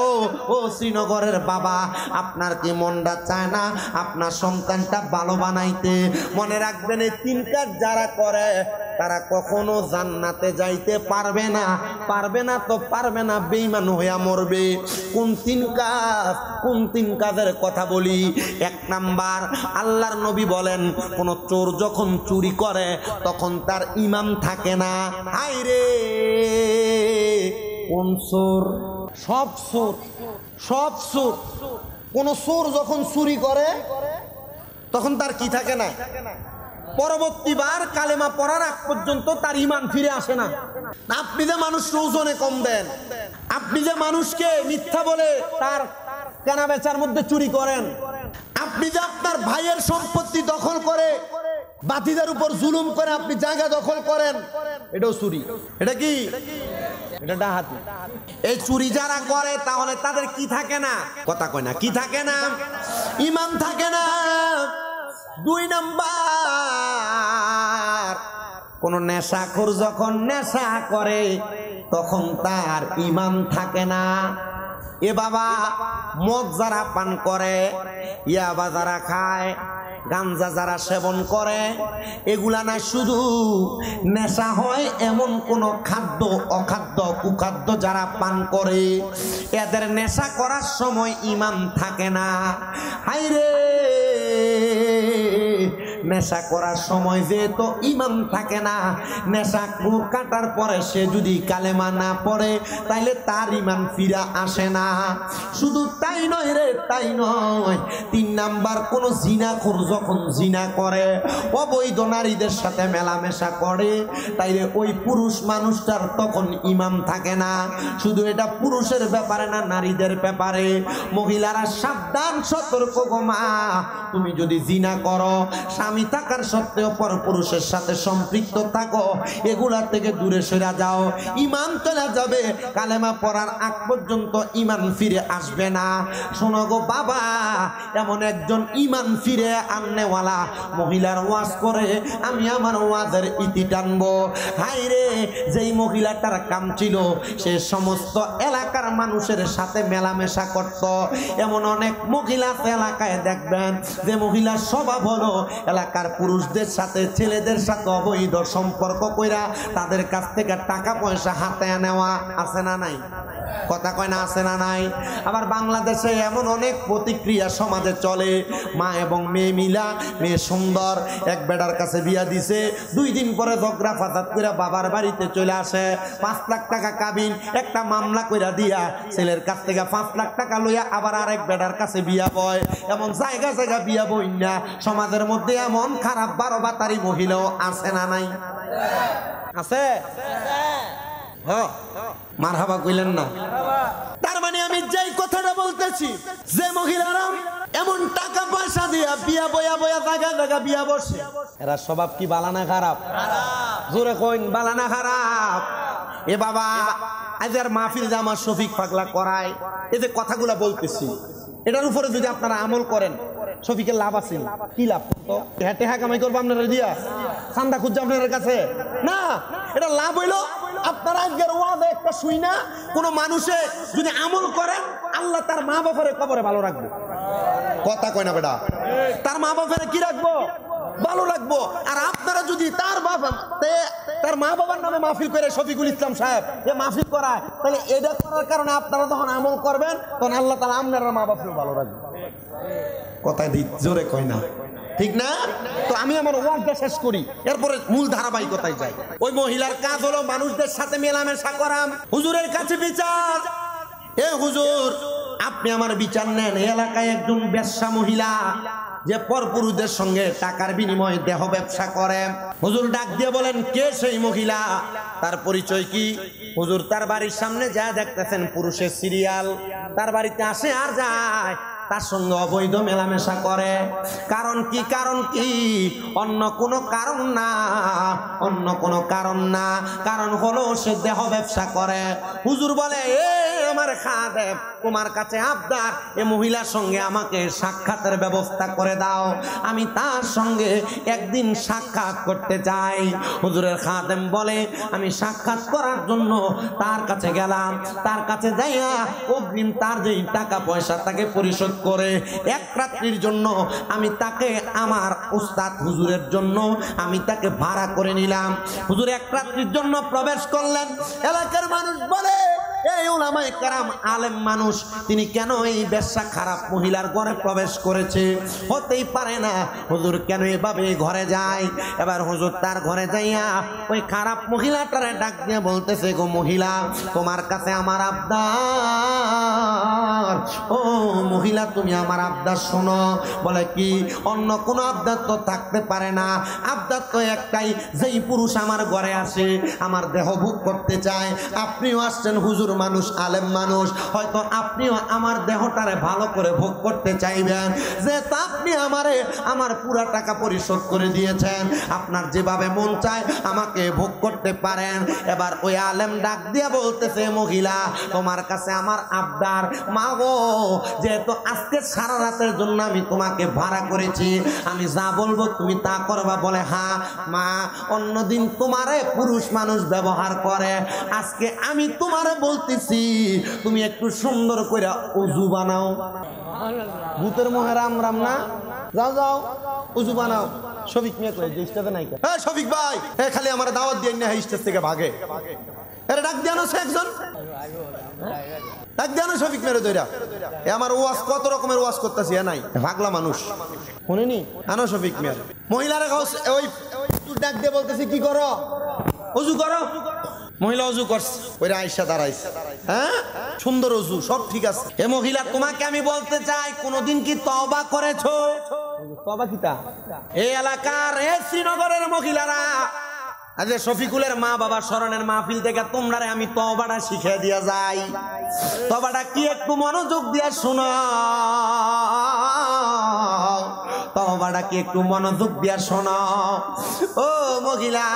ও শ্রীনগরের বাবা আপনার কি মনটা চায় না আপনার সন্তানটা ভালো বানাইতে? মনে রাখবেন এই 3 কাজ যারা করে তারা কখনো জান্নাতে যাইতে পারবে না। পারবে না তো পারবে না, বেঈমান হইয়া মরবে। কোন 3 কাজ? কোন 3 কাজের কথা বলি? 1 নাম্বার আল্লাহর নবী বলেন কোন চোর যখন চুরি করে তখন তার ঈমান থাকে না। হায় রে কোন চোর? সব চোর, সব চোর। কোন চোর যখন চুরি করে তখন তার কি থাকে না? পরবর্তীবার কালেমা পড়ার আগ পর্যন্ত তার ঈমান ফিরে আসে না। আপনি যে মানুষকে ওজনে কম দেন, আপনি যে মানুষকে মিথ্যা বলে তার কেনা বেচার মধ্যে চুরি করেন, আপনি যে আপনার ভাইয়ের সম্পত্তি দখল করে বাতিদের উপর জুলুম করে আপনি জায়গা দখল করেন, এটাও চুরি। এটা কি? এটা ডাহাতি। এই চুরি যারা করে তাহলে তাদের কি থাকে না? কথা কয় না, কি থাকে না? ঈমান থাকে না। 2 নাম্বার কোন নেশাখোর যখন নেশা করে তখন তার ঈমান থাকে না। এ বাবা মদ যারা পান করে, ইয়াবা যারা খায়, গাঞ্জা যারা সেবন করে, এগুলা না শুধু নেশা হয় এমন কোন খাদ্য অখাদ্য কুখাদ্য যারা পান করে এদের নেশা করার সময় ঈমান থাকে না। হায়রে নেশা করার সময় যেহেতু ইমান থাকে না, নেশা কাটার পরে সে যদি কালেমা না পড়ে তাইলে তার ইমান ফিরা আসে না। শুধু তাই নয় রে, তাই নয়, 3 নাম্বার কোন জিনাখোর যখন জিনা করে, অবৈধ নারীদের সাথে মেলামেশা করে, তাইলে ওই পুরুষ মানুষটার তখন ইমান থাকে না। শুধু এটা পুরুষের ব্যাপারে না, নারীদের ব্যাপারে। মহিলারা সাবধান, সতর্ক গো মা। তুমি যদি জিনা করো, স্বামী থাকার সত্ত্বেও পর পুরুষের সাথে সম্পৃক্ত থাকো, এগুলা থেকে দূরে সরে যাও, ইমান চলে যাবে। কালেমা পড়ার আগ পর্যন্ত ইমান ফিরে আসবে না। শোনো গো বাবা, এমন একজন ইমান ফিরে আননেওয়ালা মহিলার ওয়াজ করে আমি আমার ওয়াজের ইতি টানবো। হাই রে, যেই মহিলাটার কাম ছিল সে সমস্ত এলাকার মানুষের সাথে মেলামেশা করত। এমন অনেক মহিলা এলাকায় দেখবেন যে মহিলার স্বভাব হলো এলাকার পুরুষদের সাথে, ছেলেদের সাথে অবৈধ সম্পর্ক কইরা তাদের কাছ থেকে টাকা পয়সা হাতে নেওয়া। আছে না নাই? কথা কয় না, আছে না নাই? আবার বাংলাদেশে এমন অনেক প্রতিক্রিয়া সমাজে চলে, মা এবং মেয়ে মিলা, মেয়ে সুন্দর, এক বেটার কাছে বিয়া দিছে, 2 দিন পরে ঝগড়া ফাসাদ করে বাবার বাড়িতে চলে আসে, 5 লাখ টাকা কাবিন, একটা মামলা কইরা দিয়া ছেলের কাছ থেকে 5 লাখ টাকা লইয়া আবার আরেক বেটার কাছে বিয়া বয়। এমন জায়গা জায়গা বিয়া বই না। সমাজের মধ্যে এমন খারাপ 12 বাতারি মহিলাও আছে না নাই? আছে। হ্যাঁ, মারহাবা কইলেন না? তার মানে আমি যেই কথাটা বলতেছি, যে মহিলারা এমন টাকা পয়সা দিয়া বিয়া বয়া বয়া জায়গা জায়গা বিয়া বসে, এরা স্বভাব কি বালা না খারাপ? জোরে কইন, বালা না খারাপ? এ বাবা, আজ আর মাহফিল যে আমার শফিক পাগলা করায়, এই যে কথাগুলা বলতেছি, এটার উপরে যদি আপনারা আমল করেন, শফিকের লাভ আছে। কি লাভ? টেহা কামাই করবো আপনারা দিয়া, চান্দা খুঁজছে আপনার কাছে না। এটা লাভ হইলো আপনারা আজকের ওয়াদে একটা শুই না, কোনো মানুষে যদি আমল করেন, আল্লাহ তার মা বাপের কবরে ভালো রাখবো। কথা কয় না বেটা? তার মা বাপের কি রাখবো? ভালো রাখবো। আর আপনারা যদি তার মা বাবার নামে মাহফিল করে শফিকুল ইসলাম সাহেব এ মাহফিল করায়, তাহলে এটা করার কারণে আপনারা যখন আমল করবেন তখন আল্লাহ তাআলা আপনার মা বাপের ভালো রাখবে। কথায় জোরে কয় না? ঠিক না? তো আমি আমার ওয়ার্ডটা শেষ করি, এরপরে মূল ধারাবাহিকতায় যাই। ওই মহিলার কাজ হলো মানুষদের সাথে মেলামেশা করা। হুজুরের কাছে বিচার, এ হুজুর আপনি আমার বিচার নেন। এলাকায় একজন বেশ্যা মহিলা যে পরপুরুষদের সঙ্গে টাকার বিনিময়ে দেহ ব্যবসা করে। হুজুর ডাক দিয়ে বলেন, কে সেই মহিলা? তার পরিচয় কি? হুজুর তার বাড়ির সামনে যা দেখতেছেন পুরুষের সিরিয়াল, তার বাড়িতে আসে আর যায়, তার সঙ্গে অবৈধ মেলামেশা করে। কারণ কি? কারণ কি? অন্য কোনো কারণ না, অন্য কোনো কারণ না। কারণ হলো সে দেহ ব্যবসা করে। হুজুর বলে, এ আমার খাদেম, তোমার কাছে আবদার, এ মহিলার সঙ্গে আমাকে সাক্ষাতের ব্যবস্থা করে দাও, আমি তার সঙ্গে একদিন সাক্ষাৎ করতে চাই। হুজুরের খাদেম বলে, আমি সাক্ষাৎ করার জন্য তার কাছে গেলাম। তার কাছে যাইয়া অগ্রিম তার যেই টাকা পয়সা তাকে পরিশোধ করে 1 রাত্রির জন্য আমি তাকে আমার উস্তাদ হুজুরের জন্য আমি তাকে ভাড়া করে নিলাম। হুজুর 1 রাত্রির জন্য প্রবেশ করলেন। এলাকার মানুষ বলে, এই উলামায়ে কেরাম আলেম মানুষ, তিনি কেন এই বেশ্যা খারাপ মহিলার ঘরে প্রবেশ করেছে? হতেই পারে না। হুজুর কেন এভাবে ঘরে যায়? এবার হুজুর তার ঘরে যাইয়া ওই খারাপ মহিলাটারে ডাক দিয়ে বলতেছে, গো মহিলা, তোমার কাছে আমার আবদার। ও মহিলা, তুমি আমার আবদার শোনো। বলে, কি? অন্য কোনো আবদার তো থাকতে পারে না, আবদার তো একটাই, যেই পুরুষ আমার ঘরে আসে আমার দেহ ভোগ করতে চায়। আপনিও আসছেন হুজুর মানুষ, আলেম মানুষ, হয়তো আপনিও আমার দেহটারে ভালো করে ভোগ করতে চাইবেন। যে আপনি আমারে আমার পুরা টাকা পরিশোধ করে দিয়েছেন, আপনার যেভাবে মন চায় আমাকে ভোগ করতে পারেন। এবার ওই আলেম ডাক দিয়ে বলতেছে, মহিলা, তোমার কাছে আমার আবদার। মা গো, যেহেতু আজকে সারা রাতের জন্য আমি তোমাকে ভাড়া করেছি, আমি যা বলবো তুমি তা করবা। বলে, হ্যাঁ মা, অন্যদিন তোমারে পুরুষ মানুষ ব্যবহার করে, আজকে আমি তোমারে বলতেছি তুমি একটু সুন্দর করে উজু বানাও। ভূতের মোহে রাম রাম না, যাও যাও উজু বানাও। শফিক মিয়া কই, যে স্টেজে নাই। হ্যাঁ শফিক ভাই, খালি আমার দাওয়াত দিয়ে না, স্টেজ থেকে ভাগে। এর ডাক দিয়ে আনছে একজন, ডাক দিয়ে আনো শফিক মেরে দইরা। এ আমার ওয়াজ কত রকমের ওয়াজ করতেছি, এ নাই ভাগলা মানুষ শুনিনি, আনো শফিক মেয়ের। মহিলারা ওই ডাক দিয়ে বলতেছি কি করো, অজু করো। মহিলা অজু করছে, ওই আয়েশা দাঁড়াইছে, হ্যাঁ সুন্দর অজু, সব ঠিক আছে। এ মহিলা তোমাকে আমি বলতে চাই, কোনদিন কি তওবা করেছো? তওবা কিতা? এই এলাকার এই শ্রীনগরের মহিলারা, আজ শফিকুলের মা বাবা স্মরণের মাহফিল থেকে তোমরা আমি তওবাটা শিখে দিয়া যাই। তওবাটা কি একটু মনোযোগ দিয়া শোনো, তওবাটা কি একটু মনোযোগ দিয়া শোনো। ও মহিলা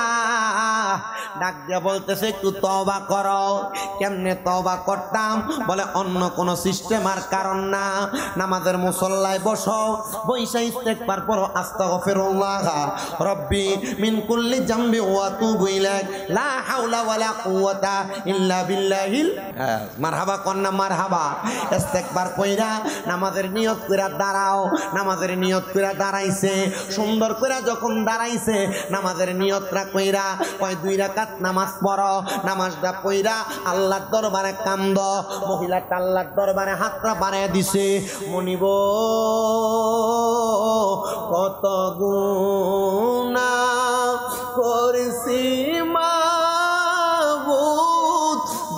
ডাক দিয়া বলতেছে একটু তওবা করো। কেমনে তওবা করতাম? বলে অন্য কোন সিস্টেম আর কারণ না, নামাজের মুসল্লায় বসো, বইসা ইস্তেগফার পড়ো, আস্তাগফিরুল্লাহ রব্বি মিন কুল্লি জামবি ওয়া আতুবু ইলাইহি লা হাওলা ওয়ালা কুওয়াতা ইল্লা বিল্লাহিল। মারহাবা কন্না মারহাবা। ইস্তেগফার কইরা নামাজের নিয়ত কইরা দাঁড়াও। নামাজের নিয়ত কইরা দাঁড়াইছে, সুন্দর কইরা যখন দাঁড়াইছে নামাজের নিয়তটা কইরা কয় 2 রাকাত নামাজ পড়ো। নামাজটা পড়া আল্লাহর দরবারে কান্দ। মহিলাটা আল্লাহর দরবারে হাতটা বাড়ায় দিছে, মনিব কত গুনাহ করেছি মাবুদ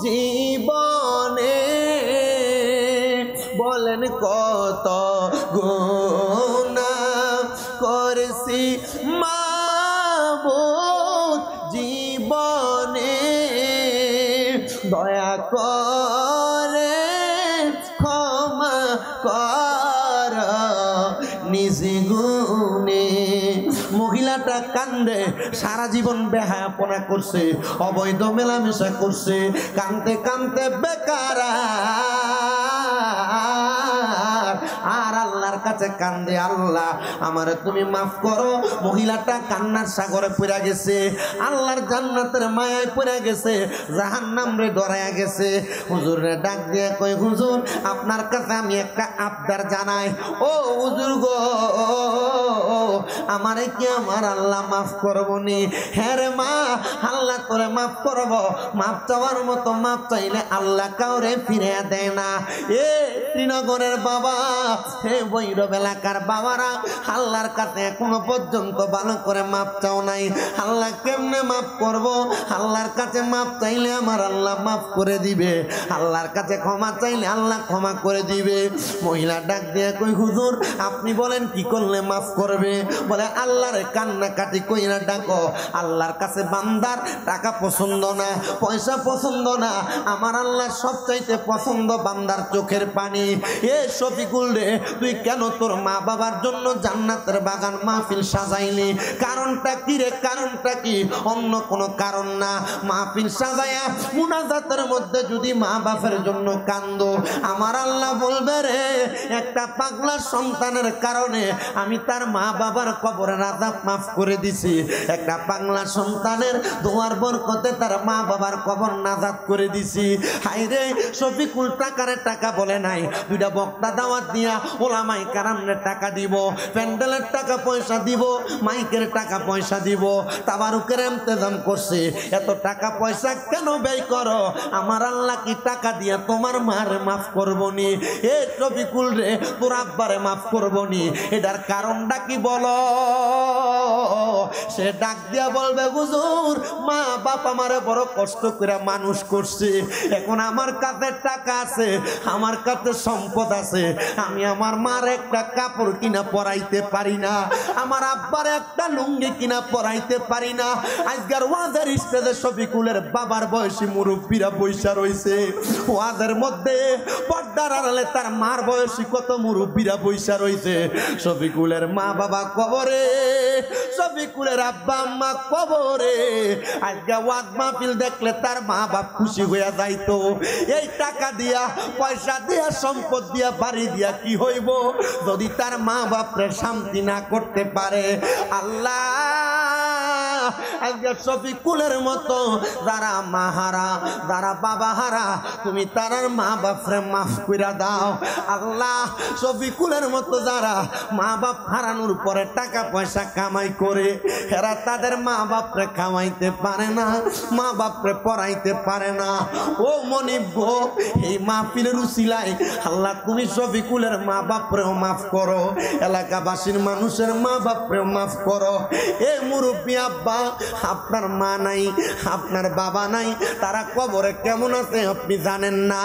জীবনে, বলেন কত গুনাহ করেছি মাবুদ জীবনে, দয়া করে ক্ষমা কর নিজ গুণে। মহিলাটা কান্দে, সারা জীবন বেহায়াপনা করছে, অবৈধ মেলামেশা করছে, কান্দতে কান্দতে বেকার আর আল্লাহর কাছে কান্দে, আল্লাহ আমারে তুমি মাফ করো। মহিলাটা কান্নার সাগরে পড়ে গেছে, আল্লাহর জান্নাতের মায়ায় পড়ে গেছে, জাহান্নাম রে ডরায়া গেছে। হুজুর রে ডাক দিয়ে কই, হুজুর আপনার কাছে আমি একটা আবদার জানাই। ও হুজুর গো, আমারে কি আমার আল্লাহ মাফ করবো নি? হ্যাঁ রে মা, আল্লাহ তোরে মাফ করবো। মাফ চাওয়ার মতো মাফ চাইলে আল্লাহ কাউরে ফিরে দেয় না। এ শ্রীনগরের বাবা, হে ভৈরব এলাকার বাবারা, আল্লাহর কাছে এখনো পর্যন্ত ভালো করে মাপ চাও নাই। আল্লাহ কেমনে মাফ করব? আল্লাহর কাছে মাপ চাইলে আমার আল্লাহ মাফ করে দিবে, আল্লাহর কাছে ক্ষমা চাইলে আল্লাহ ক্ষমা করে দিবে। মহিলা ডাক দিয়ে কই, হুজুর আপনি বলেন কি করলে মাফ করবে? বলে আল্লাহর কান্নাকাটি কইরা ডাকো। আল্লাহর কাছে বান্দার টাকা পছন্দ না, পয়সা পছন্দ না, আমার আল্লাহ সবচাইতে পছন্দ বান্দার চোখের পানি। এ শফিকুল রে, তুই কেন তোর মা বাবার জন্য জান্নাতের বাগান মাহফিল সাজাইলি? কারণটা কি রে? কারণটা কি? অন্য কোনো কারণ না। মাহফিল সাজায়া মুনাজাতের মধ্যে যদি মা বাপের জন্য কান্দো, আমার আল্লাহ বলবে রে, একটা পাগলা সন্তানের কারণে আমি তার মা বাবার কবরের আযাব মাফ করে দিছি। একটা পাগলা সন্তানের দোয়ার বরকতে তার মা বাবার কবর নাজাত করে দিছি। হায়রে শফিকুল টাকারে টাকা বলে নাই, 2টা বক্তা দাওয়াত দিয়া ওলামায়ে কেরামরে টাকা দিব, প্যান্ডেলের টাকা পয়সা দিব, মাইকের টাকা পয়সা দিব, তাবারুকের ইন্তজাম করছে। এত টাকা পয়সা কেন ব্যয় করো? আমার আল্লাহ কি টাকা দিয়া তোমার মারে মাফ করবো নি? এ শফিকুল রে, তোর আব্বারে মাফ করবো নি? এটার কারণটা কি বলো? সে ডাক দিয়া বলবে, হুজুর মা বাপ আমারে বড় কষ্ট করে মানুষ করছে, এখন আমার কাছে টাকা আছে, আমার কাছে সম্পদ আছে, আমি আমার মার একটা কাপড় কিনা পরাইতে পারি না, আমার আব্বার একটা লুঙ্গি কিনা পরাইতে পারি না। আজকের ওয়াজের স্টেজে শফিকুলের বাবার বয়সী মুরব্বীরা বৈশা রয়েছে, ওয়াজের মধ্যে পর্দার আড়ালে তার মার বয়সী কত মুরব্বীরা বৈশা রয়েছে। শফিকুলের মা বাবা কবরে, শফিকুলের আব্বা আম্মা কবরে। আজকে ওয়াজ মাহফিল দেখলে তার মা বাপ খুশি হইয়া যাইতো। এই টাকা দিয়া, পয়সা দিয়া, সম্পদ দিয়া, বাড়ি দিয়া কি হইব যদি তার মা বাপরে শান্তি না করতে পারে? আল্লাহ আজকে শফিকুলের মতো যারা মাহারা, যারা বাবা হারা, তুমি তারার মা বাপরে মাফ কইরা দাও আল্লাহ। শফিকুলের মতো যারা মা বাপ হারানোর পরে টাকা পয়সা কামাই করে, এরা তাদের মা বাপরে খাওয়াইতে পারে না, মা বাপরে পড়াইতে পারে না। ও মনিব গো, এই মাহফিলের উসিলায় আল্লাহ তুমি শফিকুলের মা বাপরেও মাফ করো, এলাকাবাসীর মানুষের মা বাপরেও মাফ করো। এ মুরব্বী আব্বা, আপনার মা নাই, আপনার বাবা নাই, তারা কবরে কেমন আছে আপনি জানেন না।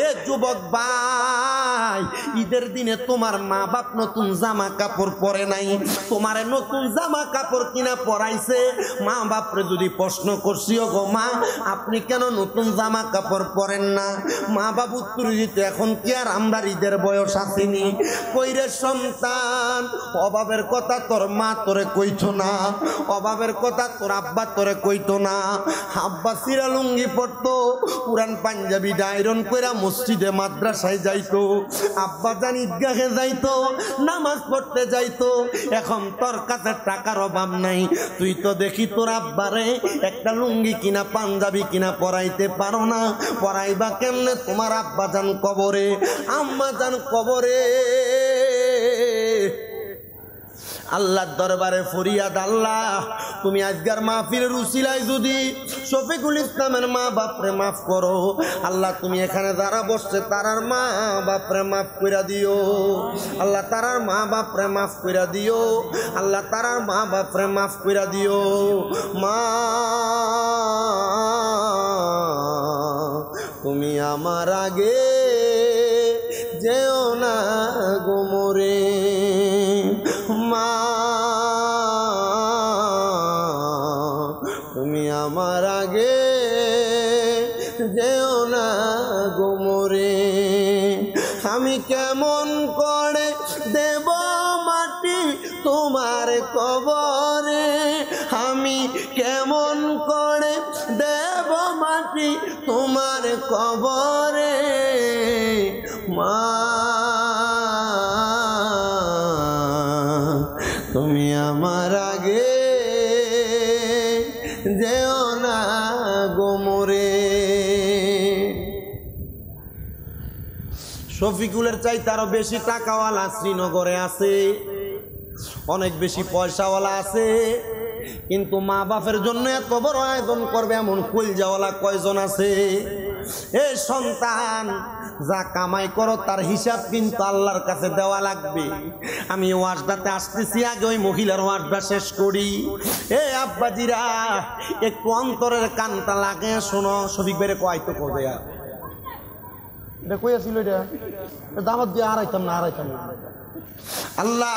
এ যুবক ভাই, ঈদের দিনে তোমার মা বাপ নতুন জামা কাপড় পরে নাই, তোমারে নতুন জামা কাপড় কিনা পরাইছে। মা বাপরে যদি প্রশ্ন করছি, ও গো মা আপনি কেন নতুন জামা কাপড় পরেন না, মা বাপ উত্তর দিতে এখন কি আর আমরা ঈদের বয়স আসেনি। কইরে সন্তান, অভাবের কথা তোর মা তোরে কইতো না, অভাবের কথা তোর আব্বা তোরে কইতো না। আব্বা সিরা লুঙ্গি পড়তো, পুরান পাঞ্জাবি আয়রন কইরা মসজিদে মাদ্রাসায় যাইতো, আব্বা জান ঈদগাহে যাইতো, নামাজ পড়তে যাইতো। এখন তোর কাছে টাকার অভাব নাই, তুই তো দেখি তোর আব্বারে একটা লুঙ্গি কিনা পাঞ্জাবি কিনা পরাইতে পারো না। পরাইবা কেমনে? তোমার আব্বা জান কবরে, আম্মা জান কবরে। আল্লাহর দরবারে ফরিয়াদ, আল্লাহ তুমি আজকের মাহফিলের উসিলায় যদি শফিকুল ইসলামের মা বাপরে মাফ করো, আল্লাহ তুমি এখানে যারা বসছে তারার মা বাপরে মাফ কইরা দিও, আল্লাহ তারার মা বাপরে মাফ কইরা দিও, আল্লাহ তারার মা বাপরে মাফ কইরা দিও। মা তুমি আমার আগে যেও না গো মোরে, মা তুমি আমার আগে যেও না গো মোরে। আমি কেমন করে দেব মাটি তোমার কবরে, আমি কেমন করে দেব মাটি তোমার কবরে। মা তুমি আমার আগে যেও না গো মোরে। শফিকুলের চাইতে আরো বেশি টাকাওয়ালা শ্রীনগরে আছে, অনেক বেশি পয়সাওয়ালা আছে, কিন্তু মা বাপের জন্য এত বড় আয়োজন করবে এমন কলজাওয়ালা কয়জন আছে? এ সন্তান, যা কামাই করো তার হিসাব কিন্তু আল্লাহর কাছে দেওয়া লাগবে। আমি ওয়াজটাতে আসতেছি, আগে ওই মহিলার ওয়াজটা শেষ করি। এ আব্বাজিরা, একটু অন্তরের কানটা লাগে শোনো। শফিক বেরে কয়তো করবে আর এটা কই আছিল, এটা দামত দিয়ে হারাইতাম না, হারাইতাম না। আল্লাহ,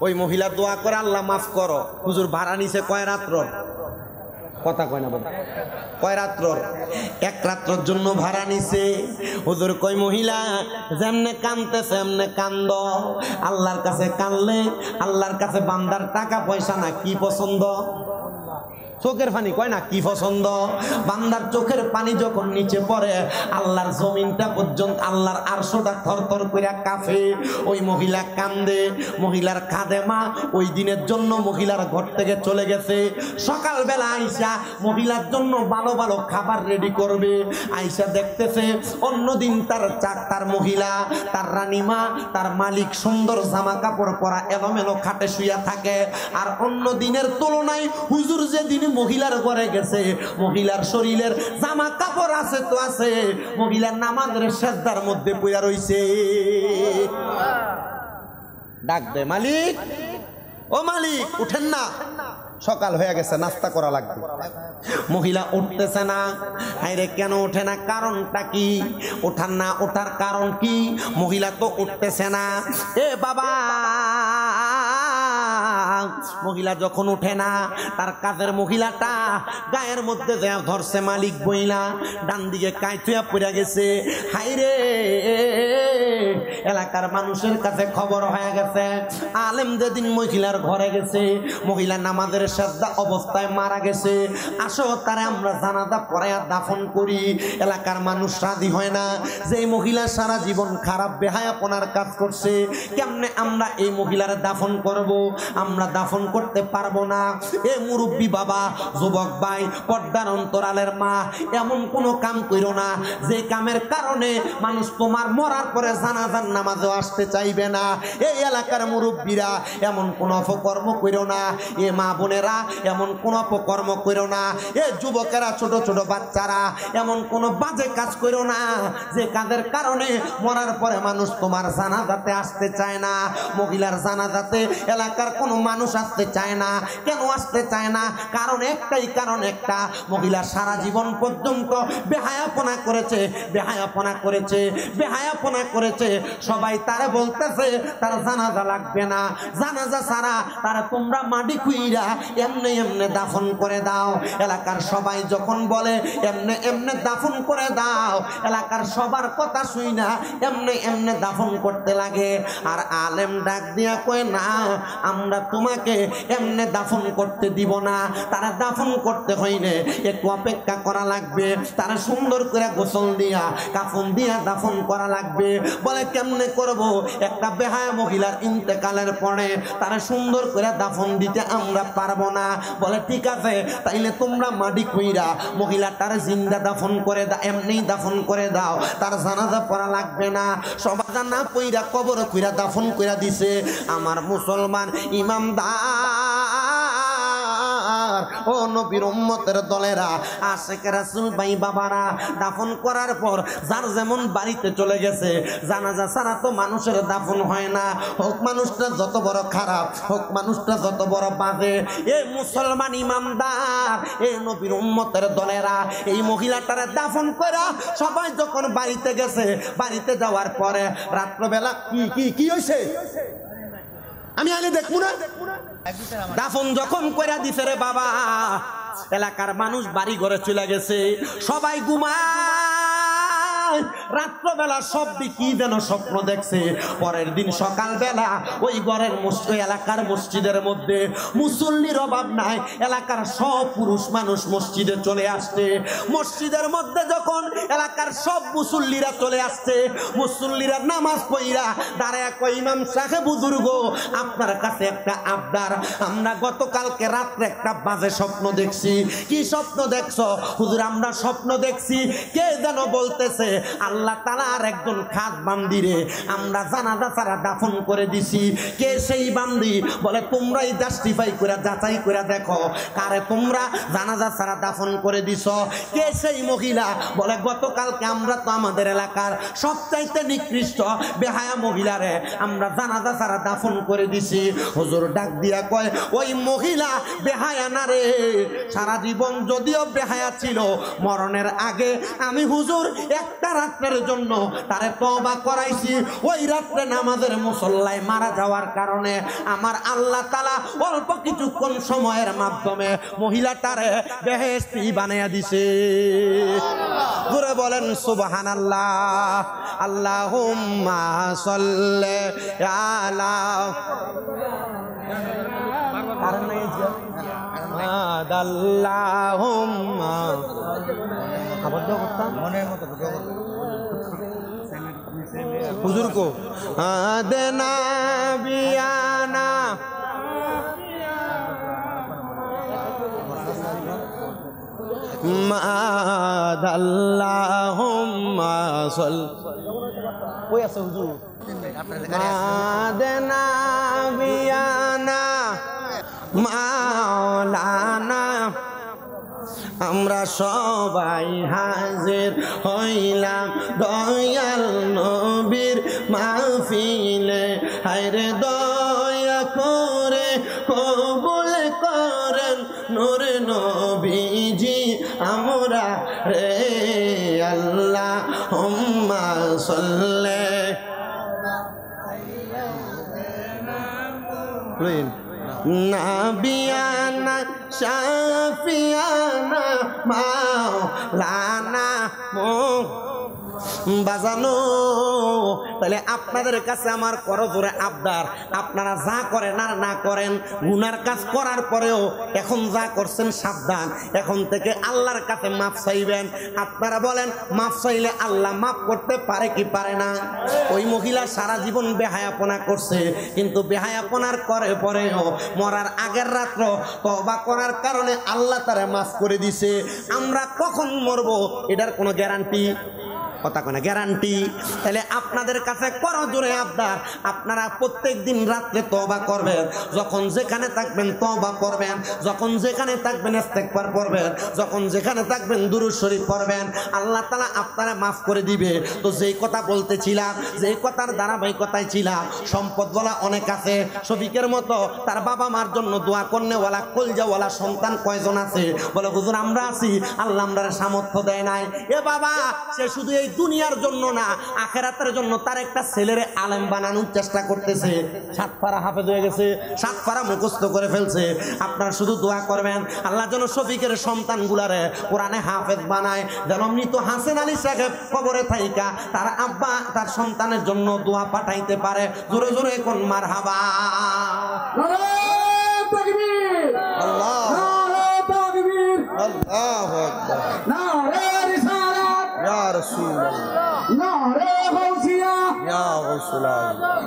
ওই মহিলা দোয়া করে, আল্লাহ মাফ করো। হুজুর ভাড়া নিছে কয় রাত্র? কথা কয় না বল, কয় রাত্র? এক রাত্রের জন্য ভাড়া নিছে। হুজুর কই মহিলা যেমনে কানতেছে এমনে কান্দ। আল্লাহর কাছে কানলে, আল্লাহর কাছে বান্দার টাকা পয়সা না কি পছন্দ? চোখের পানি, কয় না কি পছন্দ? বান্দার চোখের পানি যখন নিচে পড়ে, আল্লাহর জমিনটা পর্যন্ত, আল্লাহর আরশটা থরথর করে কাঁপে। ওই মহিলা কান্দে। মহিলার খাদেমা ওই দিনের জন্য মহিলার ঘর থেকে চলে গেছে। সকালবেলা আইসা মহিলার জন্য ভালো ভালো খাবার রেডি করবে। আইসা দেখতেছে অন্যদিন তার মহিলা, তার রানীমা, তার মালিক সুন্দর জামা কাপড় পরা এলোমেলো খাটে শুইয়া থাকে। আর অন্য দিনের তুলনায় হুজুর যেদিন মহিলার ঘরে গেছে, মহিলার শরীরের জামা কাপড় আছে তো আছে, মহিলার নামাজের সেজদার মধ্যে পড়ে রইছে। ডাক দে, মালিক, ও মালিক উঠেন না, সকাল হয়ে গেছে, নাস্তা করা লাগবে। মহিলা উঠতেছে না। আরে কেন ওঠে না? কারণটা কি? ওঠার না ওঠার কারণ কি? মহিলা তো উঠতেছে না। এ বাবা, মহিলা যখন উঠে না, তার কাজের মহিলাটা গায়ের মধ্যে ধরছে মালিক বইলা, ডান দিকে কাইতুয়া পড়ে গেছে। হাইরে এলাকার মানুষের কাছে খবর হয়ে গেছে আলেম যেদিন মহিলার ঘরে গেছে, মহিলা নামাজের সাজদা অবস্থায় মারা গেছে, আসো তারে আমরা জানাজা পড়ায়া দাফন করি। এলাকার মানুষ রাজি হয় না, যে মহিলা সারা জীবন খারাপ বেহায়াপনার কাজ করছে, কেমনে আমরা এই মহিলার দাফন করব? আমরা দাফন করতে পারবো না। এ মুরব্বী বাবা, যুবক ভাই, পর্দার অন্তরালের মা, এমন কোনো কাম করো না যে কামের কারণে মানুষ তোমার মরার পরে জানাজার নামাজও আসতে চাইবে না। এই এলাকার মুরব্বীরা এমন কোনো অপকর্ম করো না। এ মা বোনেরা এমন কোনো অপকর্ম করো না। এ যুবকেরা, ছোট ছোট বাচ্চারা এমন কোনো বাজে কাজ করো না যে কাজের কারণে মরার পরে মানুষ তোমার জানাজাতে আসতে চায় না। মহিলার জানাজাতে এলাকার কোনো মানুষ আসতে চায় না। কেন আসতে চায় না? কারণ একটাই, কারণ একটা, মহিলা সারা জীবন পর্যন্ত বেহায়াপনা করেছে, বেহায়াপনা করেছে, বেহায়াপনা করেছে। সবাই তারে বলতেছে তার জানাজা লাগবে না, জানাজা ছাড়া তারা তোমরা মাটি খুইরা এমনে এমনে দাফন করে দাও। এলাকার সবাই যখন বলে এমনে এমনে দাফন করে দাও, এলাকার সবার কথা শুই না এমনে এমনে দাফন করতে লাগে। আর আলেম ডাক দিয়া কয় না, আমরা তোমাকে এমনে দাফন করতে দিব না। তারা দাফন করতে হইলে একটু অপেক্ষা করা লাগবে, তারা সুন্দর করে গোসল দিয়া কাফন দিয়া দাফন করা লাগবে। বলে কেমনে করব? একটা বেহায়া মহিলার ইন্তেকালের পরে তারা সুন্দর করে দাফন দিতে আমরা পারবো না। বলে ঠিক আছে, তাইলে তোমরা মাটি খুইরা মহিলাটার জিন্দা দাফন করে দাও, এমনি দাফন করে দাও, তার জানাজা পড়া লাগবে না। সবাই জানা কইরা কবর খুইরা দাফন কইরা দিছে। আমার মুসলমান ইমামদার ও নবীর উম্মতের দলেরা, আশিক রাসূল ভাই বাবারা, দাফন করার পর যার যেমন বাড়িতে চলে গেছে, জানাজা ছাড়া তো মানুষের দাফন হয় না। হোক মানুষটা যত বড় খারাপ, হোক মানুষটা যত বড় বাজে, এই মুসলমান ইমামদার, এই নবীর উম্মতের দলেরা এই মহিলাটারে দাফন করা সবাই যখন বাড়িতে গেছে, বাড়িতে যাওয়ার পরে রাত্রবেলা কি কি কি হয়েছে আমি আগে দেখবো না। দাফন যখন কইরা দিছে রে বাবা, এলাকার মানুষ বাড়ি ঘরে চলে গেছে, সবাই ঘুমায়। রাত্রবেলা সব কি যেন স্বপ্ন দেখছে। পরের দিন সকালবেলা ওই ঘরের এলাকার মসজিদের মধ্যে মুসল্লির অভাব নাই, এলাকার সব পুরুষ মানুষ মসজিদে চলে আসছে। মসজিদের মধ্যে যখন এলাকার সব মুসল্লিরা চলে আসছে, মুসল্লিরা নামাজ পড়িরা দাঁড়ায় কই, ইমাম সাহেব বুজুর্গ, আপনার কাছে একটা আবদার। আমরা গতকালকে রাত্রে একটা বাজে স্বপ্ন দেখছি। কি স্বপ্ন দেখছো? হুজুর আমরা স্বপ্ন দেখছি কে যেন বলতেছে আল্লাহ তাআলার একজন খাস বান্দিরে আমরা জানাজা ছাড়া দাফন করে দিছি। কে সেই বান্দি? বলে তোমরাই জাস্টিফাই করে যাচাই করে দেখো কারে তোমরা জানাজা ছাড়া দাফন করে দিছ। কে সেই মহিলা? বলে গতকালকে আমরা তো আমাদের এলাকার সবচাইতে নিকৃষ্ট বেহায়া মহিলারে আমরা জানাজা ছাড়া দাফন করে দিছি। হুজুর ডাক দিয়া কয়, ওই মহিলা বেহায়া না রে, সারা জীবন যদিও বেহায়া ছিল, মরণের আগে আমি হুজুর একটা রাত্রের জন্য তারে তওবা করাইছি। ওই রাত্রে নামাজের মুসল্লায় মারা যাওয়ার কারণে আমার আল্লাহ তাআলা অল্প কিছুক্ষণ সময়ের মাধ্যমে মহিলাটারে বেহেশতি বানাইয়া দিছে। জোরে বলেন সুবহানাল্লাহ। আল্লাহুম্মা সাল্লি আলা আল্লাহুম্মা হুজুর কো আদেনা বিয়ানা মাদাল্লাহুম্মা সাল ওই আছে হুজুর আদেনা বিয়ানা মাওলানা। আমরা সবাই হাজির হইলাম দয়াল নবীর মাহফিলে, হায়রে দয়া করে কবুল করেন নূরে নবীজি আমরা রে। আল্লাহুম্মা সাল্লি নাবিয়ানা শাফিয়ানা মাওলানা বাজানো। তাহলে আপনাদের কাছে আমার করজোরে আবদার, আপনারা যা করেন আর না করেন, গুনার কাজ করার পরেও এখন যা করছেন সাবধান, এখন থেকে আল্লাহর কাছে মাফ চাইবেন। আপনারা বলেন মাফ চাইলে আল্লাহ মাফ করতে পারে কি পারে না? ওই মহিলা সারা জীবন বেহায়াপনা করছে, কিন্তু বেহায়াপনার করে পরেও মরার আগের রাত্র তওবা করার কারণে আল্লাহ তারে মাফ করে দিছে। আমরা কখন মরবো এটার কোনো গ্যারান্টি কথা কোন গ্যারান্টি? তাহলে আপনাদের কাছে করজোরে আবদার, আপনারা প্রত্যেক দিন রাত্রে তওবা করবেন, যখন যেখানে থাকবেন তওবা করবেন, যখন যেখানে থাকবেন ইস্তেগফার পড়বেন, যখন যেখানে থাকবেন দুরূদ শরীফ পড়বেন, আল্লাহ তাআলা আপনারা মাফ করে দিবে। তো যেই কথা বলতেছিলাম, যেই কথার ধারাবাহিকতায় ছিলাম, সম্পদওয়ালা অনেক আছে, শফিকের মতো তার বাবা মার জন্য দোয়া করনেওয়ালা কলজাওয়ালা সন্তান কয়জন আছে? বলে হুজুর আমরা আছি, আল্লাহ আমরা সামর্থ্য দেয় নাই। এ বাবা, সে শুধু এই দুনিয়ার জন্য না, আখিরাতের জন্য তার একটা ছেলেরে আলেম বানানোর চেষ্টা করতেছে। 7 পারা হাফেজ হয়ে গেছে, 7 পারা মুখস্থ করে ফেলছে। আপনারা শুধু দোয়া করবেন আল্লাহ যেন শফিকের সন্তানগুলারে কোরআনে হাফেজ বানায়, যেন মৃত হাসেন আলী সাহেব কবরে থাইকা তার আব্বা তার সন্তানের জন্য দোয়া পাঠাইতে পারে। জোরে জোরে কোন মারহাবা। আল্লাহ আল্লাহু আকবার। ইয়া রাসূলুল্লাহ, নারে গাউসিয়া, ইয়া গাউসুল্লাহ।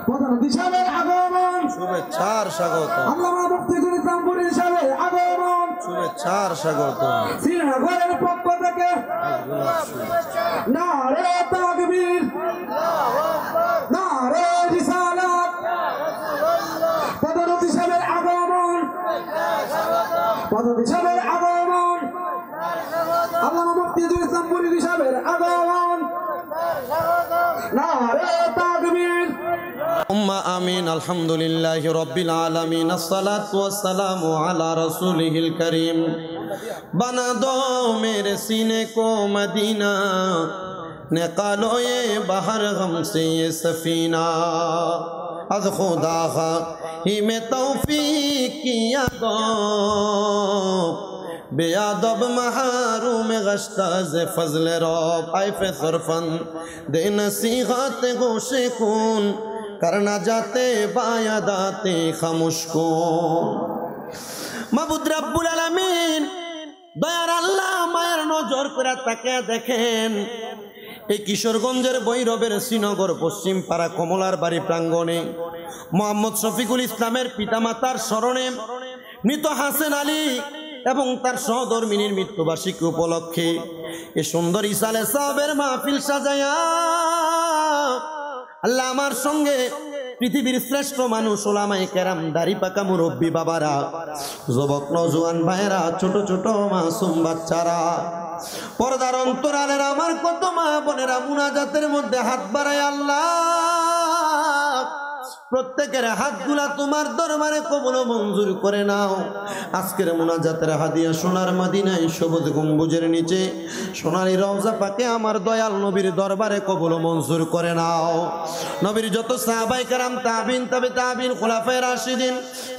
প্রধান হিসাবের আগমন, শুভেচ্ছার স্বাগত। আল্লামা মুফতিজুল ইসলাম পুরী হিসাবের আগমন, শুভেচ্ছার স্বাগত। শ্রীনগরের পক্ষ থেকে নারে তাকবীর, আল্লাহু আকবার, নারে রিসালাত। প্রধান হিসাবের আগমন, প্রধান হিসাবের আগমন, আল্লামা মুফতিজুল ইসলাম পুরী হিসাবের আগমন, নারে তাকবীর। উম্মা আমিন। আলহামদুলিল্লাহি রাব্বিল আলামিন, আসসালাতু ওয়াসসালামু আলা রাসূলিহিল কারীম। बना दो मेरे सीने को मदीना, निकालो ये बाहर गम से ये सफीना, अज खुदा ही में तौफीक किया दो, बेअदब महरूम गश्ताज फजल रब, आइफे सरफन दे नसीहत गोशे कून, करना जाते बायादाते खामोश को। মাবুদ রাব্বুল আলামিন দয়ার আল্লাহ মায়ের নজর করে তাকিয়ে দেখেন, এই কিশোরগঞ্জের বৈরবের শ্রীনগর পশ্চিম পাড়া কমলার বাড়ি প্রাঙ্গণে মোহাম্মদ শফিকুল ইসলামের পিতামাতার স্মরণে মৃত হাসেন আলী এবং তার সহধর্মিনীর মৃত্যুবার্ষিকী উপলক্ষে এ সুন্দর ইসালে সাহেবের মাহফিল সাজায়া আল্লাহ আমার সঙ্গে পৃথিবীর শ্রেষ্ঠ মানুষ ওলামায়ে কেরাম, দাড়ি পাকা মুরব্বী বাবারা, যুবক নওজোয়ান ভাইয়েরা, ছোট ছোট মাসুম বাচ্চারা, পর্দার অন্তরালের আমার কত মা বোনেরা মুনাজাতের মধ্যে হাত বাড়ায় আল্লাহ, প্রত্যেকের হাতগুলা তোমার দরবারে কবুল মঞ্জুর করে নাও। আজকের মুনাজাতের হাদিয়া সোনার মদিনায় সবুজ গম্বুজের নিচে সোনালী রওজা পাকে আমার দয়াল নবীর দরবারে কবুল মঞ্জুর করে নাও। নবীর যত সাহাবায়ে কেরাম, তাবিন, তাবে তাবিন, খুলাফায়ে রাশিদিন,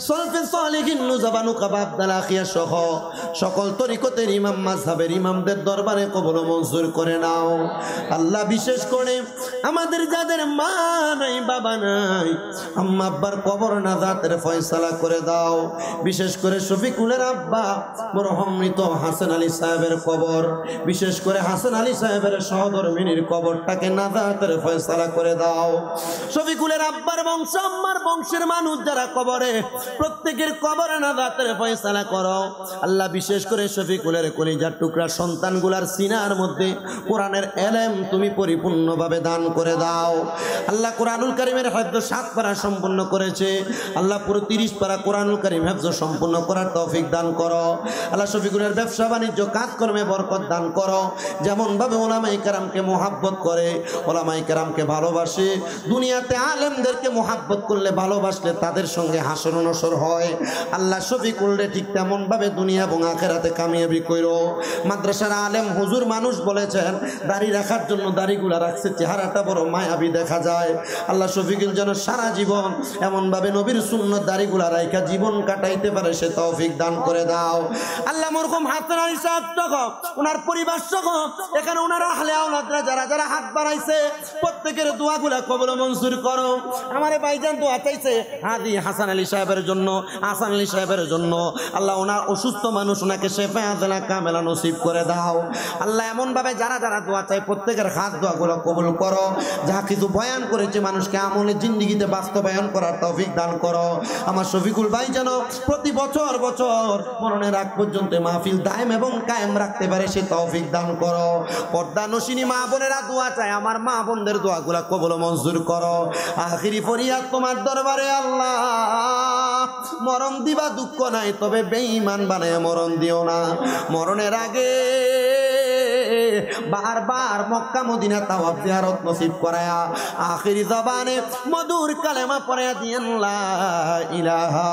সলফে সালিহিন, নুজাবা, নুকাবা, আবদাল আখিয়া সহ সকল তরিকতের ইমাম, মাযহাবের ইমামদের দরবারে কবুল মঞ্জুর করে নাও। আল্লাহ বিশেষ করে আমাদের যাদের মা নাই, বাবা নাই, আম্মা আব্বার কবর নাজাতের ফয়সালা করে দাও। বিশেষ করে শফিকুলের আব্বা মরহুম মৃত হাসান আলী সাহেবের কবর, বিশেষ করে হাসান আলী সাহেবের সহধর্মিনীর কবরটাকে নাজাতের ফয়সালা করে দাও। শফিকুলের আব্বার বংশ, আম্মার বংশের মানুষ যারা কবরে, প্রত্যেকের কবরে নাজাতের ফয়সালা করো আল্লাহ। বিশেষ করে শফিকুলের কলিজার টুকরা সন্তানগুলার সিনার মধ্যে কোরআনের এলেম তুমি পরিপূর্ণভাবে দান করে দাও আল্লাহ। কোরআনুল কারীমের হিফজ 7 পারা সম্পূর্ণ করেছে আল্লাহ, পুরো 30 পারা কোরআনুল কারীম হিফজ সম্পূর্ণ করার তৌফিক দান করো আল্লাহ। শফিকুলের ব্যবসা বাণিজ্য কাজকর্মে বরকত দান করো। যেমন ভাবে ওলামায়ে কেরামকে মোহাব্বত করে, ওলামায়ে কেরামকে ভালোবাসে, দুনিয়াতে আলেমদেরকে মোহাব্বত করলে, ভালোবাসলে তাদের সঙ্গে হাসর নসর হয় আল্লাহ। শফিকুলরে ঠিক তেমন ভাবে দুনিয়া এবং আখিরাতে কামিয়াবি কইরো। মাদ্রাসার আলেম হুজুর মানুষ বলেছেন দাড়ি রাখার জন্য দাড়িগুলা রাখছে, চেহারাটা বড় মায়াবী দেখা যায় আল্লাহ। শফিকুল যেন সারা জীবন এমনভাবে নবীর সুন্নত দাড়িগুলা রাইখা জীবন কাটাইতে পারে সে তৌফিক দান করে দাও আল্লাহ। মরহুম হাসান আলী সাহেব সহ ওনার পরিবার সহ এখানে ওনারা আহলে আওলাদরা যারা যারা হাত বাড়াইছে প্রত্যেকের দোয়াগুলা কবুল মঞ্জুর করো। আমারে ভাইজান দোয়া চাইছে হাদি হাসান আলী সাহেবের জন্য, হাসান আলী সাহেবের জন্য। আল্লাহ ওনার অসুস্থ মানুষ ওনাকে শেফায়াতুল কামেলা নসিব করে দাও আল্লাহ। এমনভাবে যারা যারা দোয়া চাই প্রত্যেকের হাত দোয়াগুলো কবুল করো। যা কিছু বয়ান করেছে মানুষকে আমলে জিন্দিগিতে বাস্তবায়ন করার তৌফিক দান করো। আমার শফিকুল ভাই যেন প্রতি বছর বছর মরণের আগ পর্যন্ত মাহফিল দায়েম এবং কায়েম রাখতে পারে সে তৌফিক দান করো। পর্দা নশিনী মা বোনেরা দোয়া চায় আমার মা বোনদের দোয়াগুলো কবুল মঞ্জুর করো। আখিরি ফরিয়াদ তোমার দরবারে আল্লাহ, মরণ দিবা দুঃখ নাই তবে বেঈমান বানায় মরণ দিও না। মরণের আগে বারবার মক্কা মদিনা তাওয়াফ জিয়ারত নসিব করায়া আখিরি জবানে মধুর কালেমা পড়ায়া দিয়েন লা ইলাহা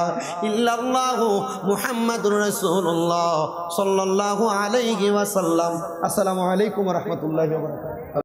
ইল্লাল্লাহু মুহাম্মাদুর রাসূলুল্লাহ সাল্লাল্লাহু আলাইহি ওয়াসাল্লাম। আসসালামু আলাইকুম ওয়া রাহমাতুল্লাহি ওয়া বারাকাতুহু।